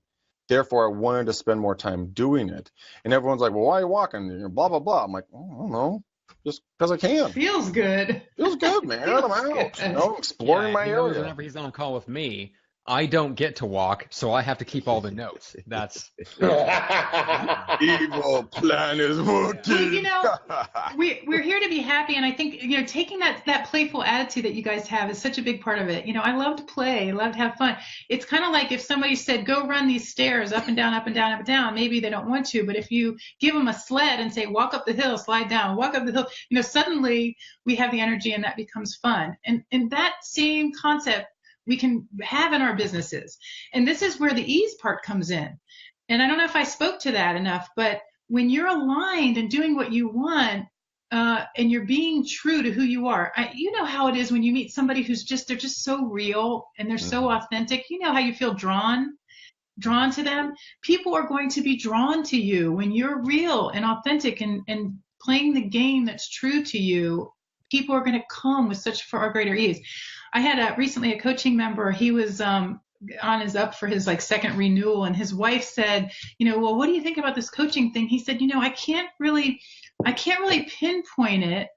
Therefore, I wanted to spend more time doing it. And everyone's like, well, why are you walking? You know, blah, blah, blah. I'm like, oh, I don't know. Just because I can. Feels good. Feels good, man. I'm out, you know, exploring my area. Whenever he's on a call with me, I don't get to walk, so I have to keep all the notes. That's evil plan is working. Well, you know, we're here to be happy, and I think, you know, taking that playful attitude that you guys have is such a big part of it. You know, I love to play, I love to have fun. It's kind of like if somebody said, go run these stairs up and down, up and down, up and down. Maybe they don't want to, but if you give them a sled and say, walk up the hill, slide down, walk up the hill, you know, suddenly we have the energy and that becomes fun. And that same concept we can have in our businesses. And this is where the ease part comes in. And I don't know if I spoke to that enough, but when you're aligned and doing what you want, and you're being true to who you are, you know how it is when you meet somebody they're just so real and they're so authentic. You know how you feel drawn to them. People are going to be drawn to you when you're real and authentic and playing the game that's true to you. People are going to come with such far greater ease. I had recently a coaching member. He was up for his second renewal, and his wife said, you know, well, what do you think about this coaching thing? He said, you know, I can't really pinpoint it,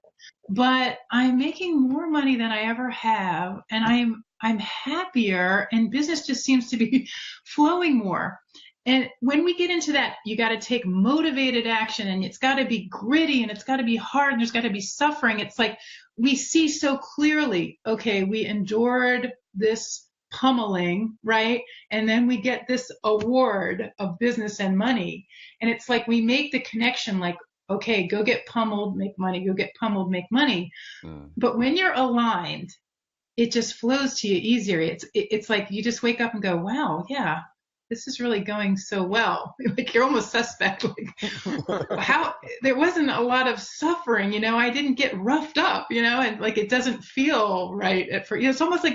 but I'm making more money than I ever have, and I'm happier, and business just seems to be flowing more. And when we get into that, you got to take motivated action, and it's got to be gritty, and it's got to be hard, and there's got to be suffering. It's like we see so clearly, okay, we endured this pummeling, right? And then we get this award of business and money. And it's like we make the connection like, okay, go get pummeled, make money, go get pummeled, make money. But when you're aligned, it just flows to you easier. It's like you just wake up and go, wow, yeah, this is really going so well. Like you're almost suspect. Like how there wasn't a lot of suffering, you know, I didn't get roughed up, you know, and like it doesn't feel right it's almost like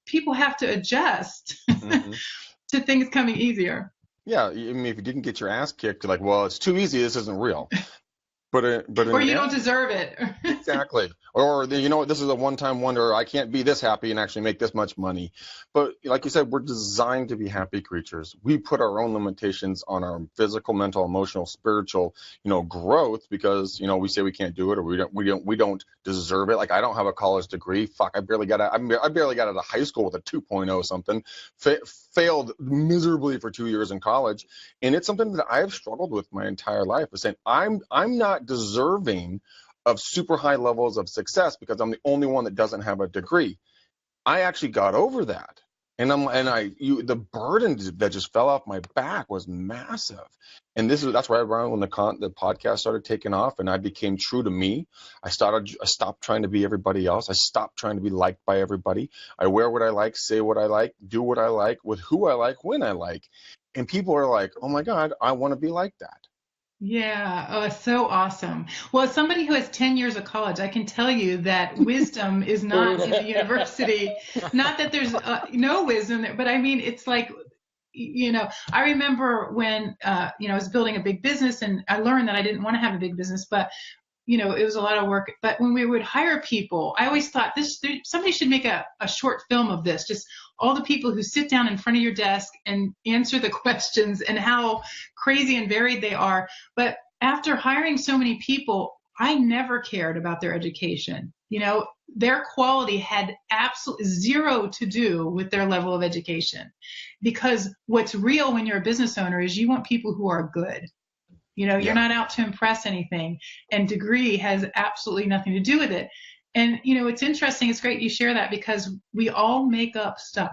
people have to adjust to things coming easier. Yeah. I mean, if you didn't get your ass kicked, like, well, it's too easy. This isn't real. But or you don't deserve it. Exactly. Or, you know, this is a one-time wonder. I can't be this happy and actually make this much money. But like you said, we're designed to be happy creatures. We put our own limitations on our physical, mental, emotional, spiritual, you know, growth because, you know, we say we can't do it or we don't deserve it. Like I don't have a college degree. Fuck, I barely got out of high school with a 2.0 something. Failed miserably for 2 years in college. And it's something that I've struggled with my entire life, is saying I'm not deserving of super high levels of success because I'm the only one that doesn't have a degree. I actually got over that. And the burden that just fell off my back was massive. And that's right around when the podcast started taking off, and I became true to me. I stopped trying to be everybody else. I stopped trying to be liked by everybody. I wear what I like, say what I like, do what I like, with who I like, when I like. And people are like, oh my God, I want to be like that. Yeah. Oh, it's so awesome. Well, as somebody who has 10 years of college, I can tell you that wisdom is not in the university. Not that there's no wisdom there, but I mean, it's like, I remember when, I was building a big business, and I learned that I didn't want to have a big business, but it was a lot of work. But when we would hire people, I always thought somebody should make a short film of this, just all the people who sit down in front of your desk and answer the questions and how crazy and varied they are. But after hiring so many people, I never cared about their education. Their quality had absolutely zero to do with their level of education, because what's real when you're a business owner is you want people who are good. You're not out to impress anything, and degree has absolutely nothing to do with it. And, it's interesting. It's great you share that, because we all make up stuff.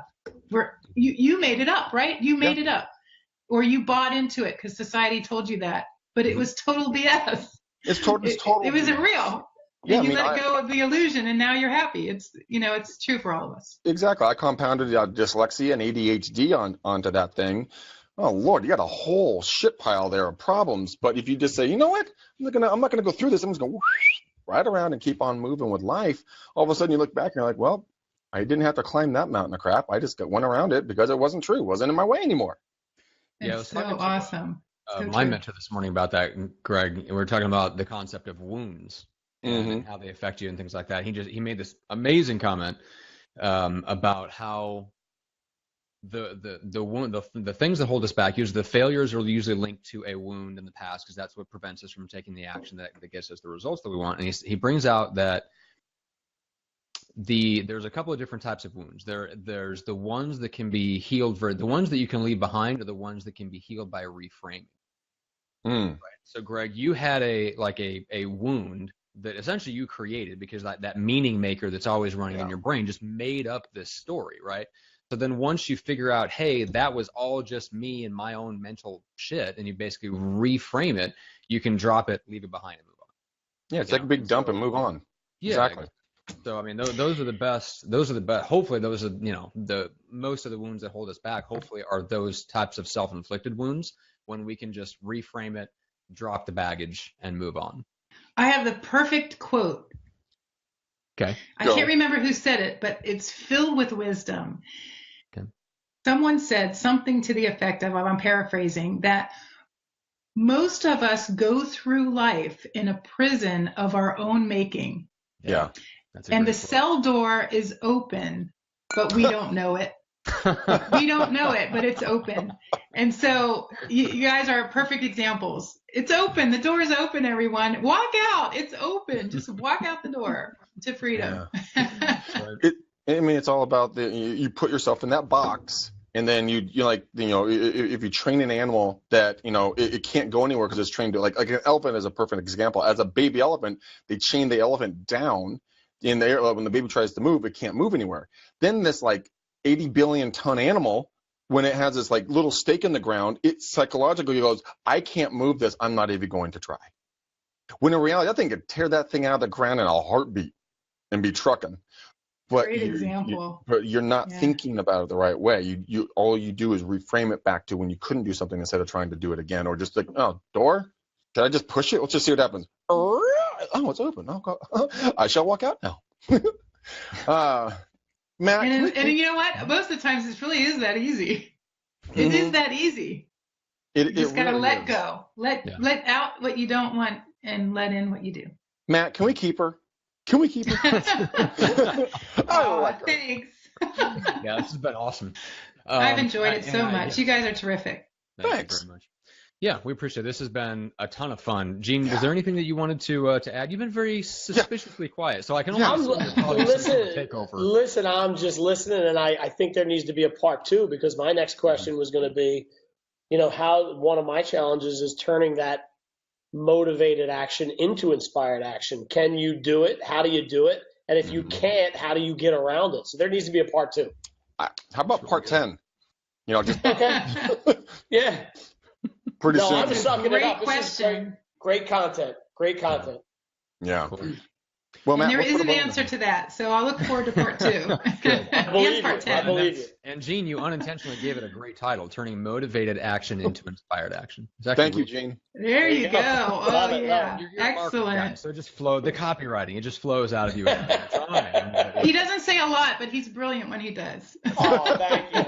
You made it up, right? You made it up, or you bought into it because society told you that, but it was total BS. It's total. It wasn't real. Yeah, and you let go of the illusion, and now you're happy. It's true for all of us. Exactly. I compounded dyslexia and ADHD onto that thing. Oh Lord, you got a whole shit pile there of problems. But if you just say, you know what, I'm not gonna go through this. I'm just gonna right around and keep on moving with life. All of a sudden, you look back and you're like, well, I didn't have to climb that mountain of crap. I just went around it because it wasn't true. It wasn't in my way anymore. Yeah, it's so awesome. My mentor this morning about that, Greg. And we were talking about the concept of wounds and how they affect you and things like that. He made this amazing comment about how the things that hold us back, usually the failures are usually linked to a wound in the past, because that's what prevents us from taking the action that gets us the results that we want. And he brings out that there's a couple of different types of wounds. There's the ones that can be healed the ones that you can leave behind are the ones that can be healed by reframing. Right. So Greg, you had a wound that essentially you created, because that meaning maker that's always running in your brain just made up this story, right? So then once you figure out, hey, that was all just me and my own mental shit, and you basically reframe it, you can drop it, leave it behind, and move on. Yeah, it's like a big dump and move on. Yeah, exactly. So I mean, those are the best. Hopefully, those are the most of the wounds that hold us back. Hopefully, are those types of self-inflicted wounds when we can just reframe it, drop the baggage, and move on. I have the perfect quote. Okay. I can't remember who said it, but it's filled with wisdom. Okay. Someone said something to the effect of, I'm paraphrasing, that most of us go through life in a prison of our own making. Yeah. And the cell door is open, but we don't know it. We don't know it, but it's open. And so you guys are perfect examples. It's open. The door is open, everyone. Walk out. It's open. Just walk out the door to freedom. Yeah. It's all about you put yourself in that box, and then if you train an animal that, it can't go anywhere because it's trained to, like an elephant is a perfect example. As a baby elephant, they chain the elephant down in the air. When the baby tries to move, it can't move anywhere. Then this 80 billion ton animal, when it has this little stake in the ground, it psychologically goes, I can't move this. I'm not even going to try. When in reality, I think it'd tear that thing out of the ground in a heartbeat and be trucking. But great example. But you're not thinking about it the right way. You all you do is reframe it back to when you couldn't do something instead of trying to do it again, or just door? Did I just push it? Let's just see what happens. Oh, it's open. I shall walk out now. Matt, and you know what? Most of the times it really is that easy. It is that easy. You just gotta really let go. Let out what you don't want and let in what you do. Matt, can we keep her? Can we keep her? Thanks. Yeah, this has been awesome. I've enjoyed it so much. You guys are terrific. Thanks very much. Yeah, we appreciate it. This has been a ton of fun. Gene, was there anything that you wanted to add? You've been very suspiciously quiet, so I can only listen. I'm just listening, and I think there needs to be a part 2, because my next question was going to be, how one of my challenges is turning that motivated action into inspired action. Can you do it? How do you do it? And if you can't, how do you get around it? So there needs to be a part 2. How about part 10? You know, just Okay. Yeah. pretty No, soon. I'm sucking it up. Great This is question. great content. Great content. Yeah. Cool. Well, And Matt, there let's is put an a button answer in. to that, so I'll look forward to part 2. I believe And part you. 10. I believe you. And Gene, you unintentionally gave it a great title, turning motivated action into inspired action. Thank you, Gene. There you go. Oh, Love it, yeah. love You're a marketing guy, Excellent. so it just flows. The copywriting, it just flows out of you. Every time. He doesn't say a lot, but he's brilliant when he does. Oh, thank you.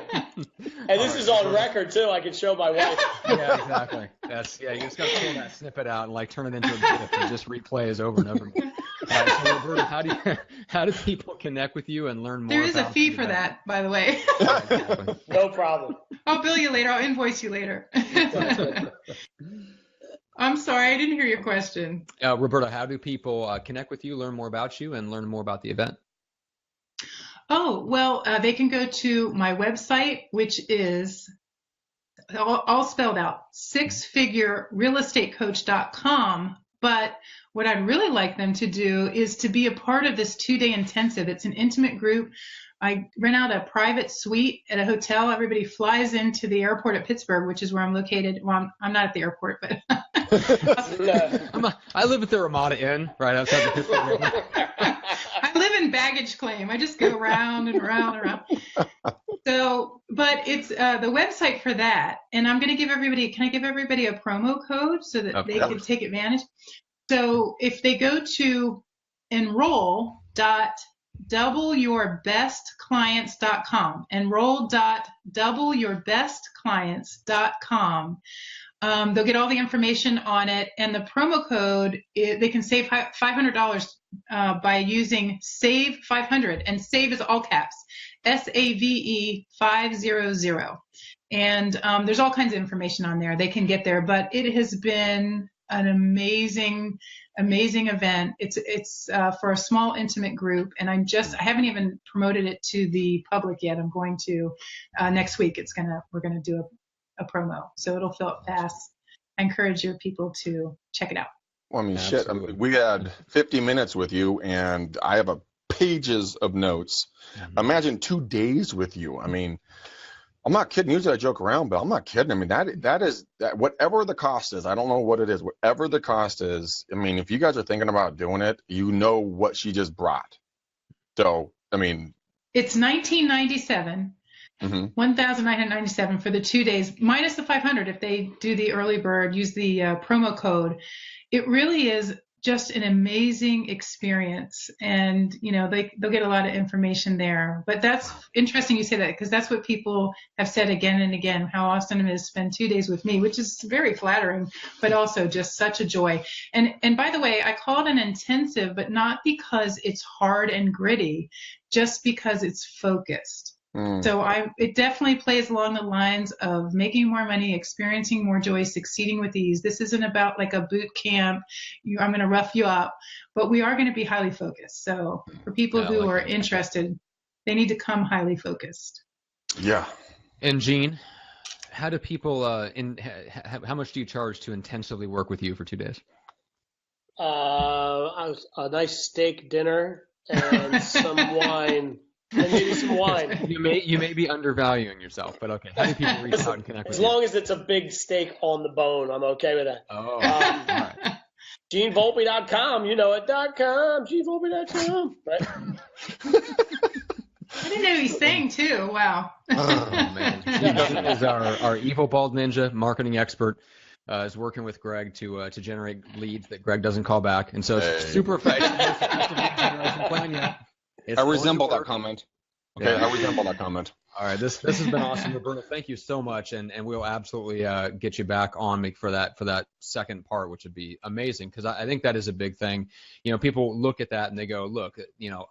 And this is on record too. I can show my wife. Yeah, exactly. You just gotta pull that snippet out and like turn it into a clip and just replay it over and over again. So Roberta, how do people connect with you and learn more? There is a about fee you? for that, by the way. Exactly. No problem. I'll bill you later. I'll invoice you later. I'm sorry, I didn't hear your question. Roberta, how do people connect with you, learn more about you, and learn more about the event? Oh, well, they can go to my website, which is all spelled out, sixfigurerealestatecoach.com. But what I'd really like them to do is to be a part of this 2-day intensive. It's an intimate group. I rent out a private suite at a hotel. Everybody flies into the airport at Pittsburgh, which is where I'm located. Well, I'm not at the airport, but I live at the Ramada Inn, right outside the Pittsburgh River. I live in baggage claim. I just go around and around and around. So, but it's the website for that. And I'm going to give everybody, can I give everybody a promo code so that they can take advantage? So if they go to enroll.doubleyourbestclients.com, enroll.doubleyourbestclients.com, they'll get all the information on it. And the promo code, they can save $500 by using SAVE 500, and SAVE is all caps, SAVE 500. And there's all kinds of information on there. They can get there, but it has been an amazing event. It's for a small intimate group, and I haven't even promoted it to the public yet. I'm going to next week. We're gonna do a promo, so it'll fill up fast. I encourage your people to check it out. Well, I mean, Absolutely. shit. I mean, we had 50 minutes with you, and I have pages of notes. Mm-hmm. Imagine 2 days with you. I mean, I'm not kidding. Usually I joke around, but I'm not kidding. I mean, that is whatever the cost is. I don't know what it is. Whatever the cost is. I mean, if you guys are thinking about doing it, you know what she just brought. So, I mean, it's $1,997. Mm-hmm. 1,997 for the 2 days, minus the 500 if they do the early bird, use the promo code. It really is just an amazing experience, and they'll get a lot of information there. But that's interesting you say that, because that's what people have said again and again, how awesome it is to spend 2 days with me, which is very flattering, but also just such a joy. And by the way, I call it an intensive, but not because it's hard and gritty, just because it's focused. So it definitely plays along the lines of making more money, experiencing more joy, succeeding with ease. This isn't about like a boot camp. I'm going to rough you up, but we are going to be highly focused. So for people who are interested, they need to come highly focused. Yeah. And Gene, how do people how much do you charge to intensively work with you for 2 days? A nice steak dinner and some wine. And maybe some wine. You may be undervaluing yourself, but okay. How do people reach out and connect with you? As long as it's a big steak on the bone, I'm okay with that. Oh, all right. GeneVolpe.com, you know it, .com, GeneVolpe.com. Right? I didn't know he sang too. Wow. Oh, man. Gene is our evil bald ninja marketing expert. Is working with Greg to generate leads that Greg doesn't call back. And so it's super effective. I resemble that comment. Okay, yeah. I resemble that comment. All right, this has been awesome, Roberta. Thank you so much, and we'll absolutely get you back on me for that second part, which would be amazing, because I think that is a big thing. People look at that and they go, look,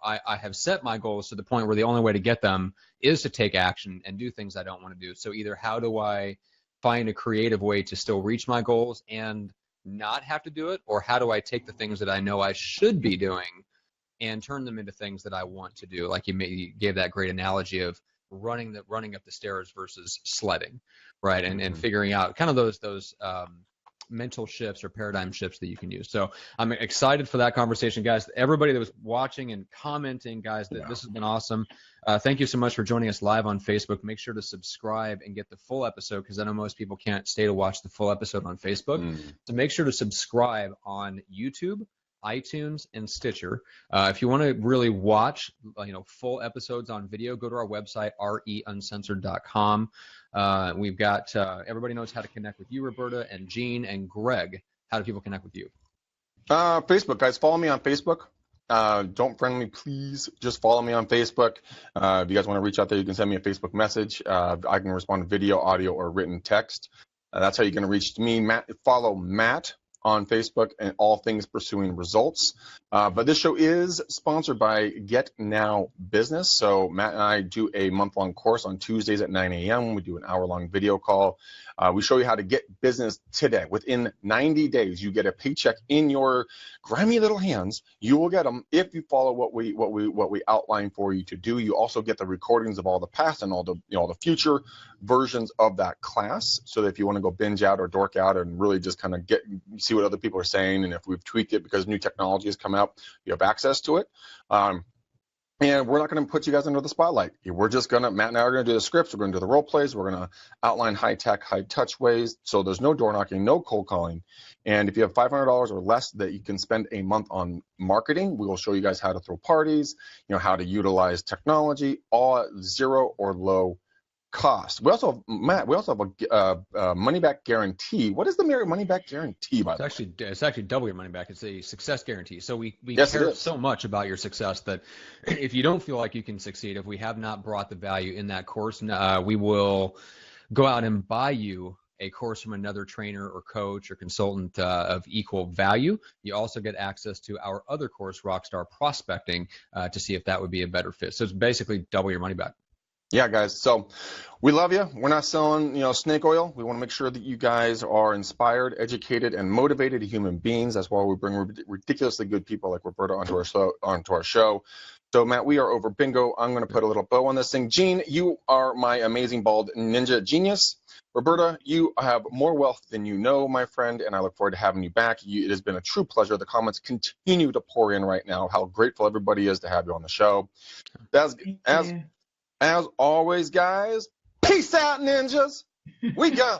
I have set my goals to the point where the only way to get them is to take action and do things I don't want to do. So either how do I find a creative way to still reach my goals and not have to do it, or how do I take the things that I know I should be doing and turn them into things that I want to do? Like you gave that great analogy of running up the stairs versus sledding, right? And figuring out kind of those mental shifts or paradigm shifts that you can use. So I'm excited for that conversation, guys. Everybody that was watching and commenting, guys, this has been awesome. Thank you so much for joining us live on Facebook. Make sure to subscribe and get the full episode, because I know most people can't stay to watch the full episode on Facebook. So make sure to subscribe on YouTube, iTunes, and Stitcher. If you want to really watch, full episodes on video, go to our website, reuncensored.com. We've got everybody knows how to connect with you, Roberta, and Gene, and Greg. How do people connect with you? Facebook, guys. Follow me on Facebook. Don't friend me, please. Just follow me on Facebook. If you guys want to reach out there, you can send me a Facebook message. I can respond to video, audio, or written text. That's how you're going to reach me. Follow Matt on Facebook and All Things Pursuing Results. But this show is sponsored by Get Now Business. So Matt and I do a month-long course on Tuesdays at 9 a.m. We do an hour-long video call. We show you how to get business today. Within 90 days, you get a paycheck in your grimy little hands. You will get them if you follow what we outline for you to do. You also get the recordings of all the past and all the future versions of that class. So that if you want to go binge out or dork out and really just kind of see what other people are saying, and if we've tweaked it because new technology has come out, you have access to it. And we're not going to put you guys under the spotlight. We're just going to, Matt and I are going to do the scripts. We're going to do the role plays. We're going to outline high-tech, high-touch ways. So there's no door knocking, no cold calling. And if you have $500 or less that you can spend a month on marketing, we will show you guys how to throw parties, how to utilize technology, all at zero or low cost. We also have a money-back guarantee. What is the money-back guarantee, by the way? It's actually double your money back. It's a success guarantee. So we Yes, care so much about your success that if you don't feel like you can succeed, if we have not brought the value in that course, we will go out and buy you a course from another trainer or coach or consultant of equal value. You also get access to our other course, Rockstar Prospecting, to see if that would be a better fit. So it's basically double your money back. Yeah, guys. So we love you. We're not selling, snake oil. We want to make sure that you guys are inspired, educated, and motivated human beings. That's why we bring ridiculously good people like Roberta onto our show. So, Matt, we are over. Bingo. I'm going to put a little bow on this thing. Gene, you are my amazing bald ninja genius. Roberta, you have more wealth than you know, my friend, and I look forward to having you back. It has been a true pleasure. The comments continue to pour in right now, how grateful everybody is to have you on the show. As always, guys, peace out, ninjas. We go.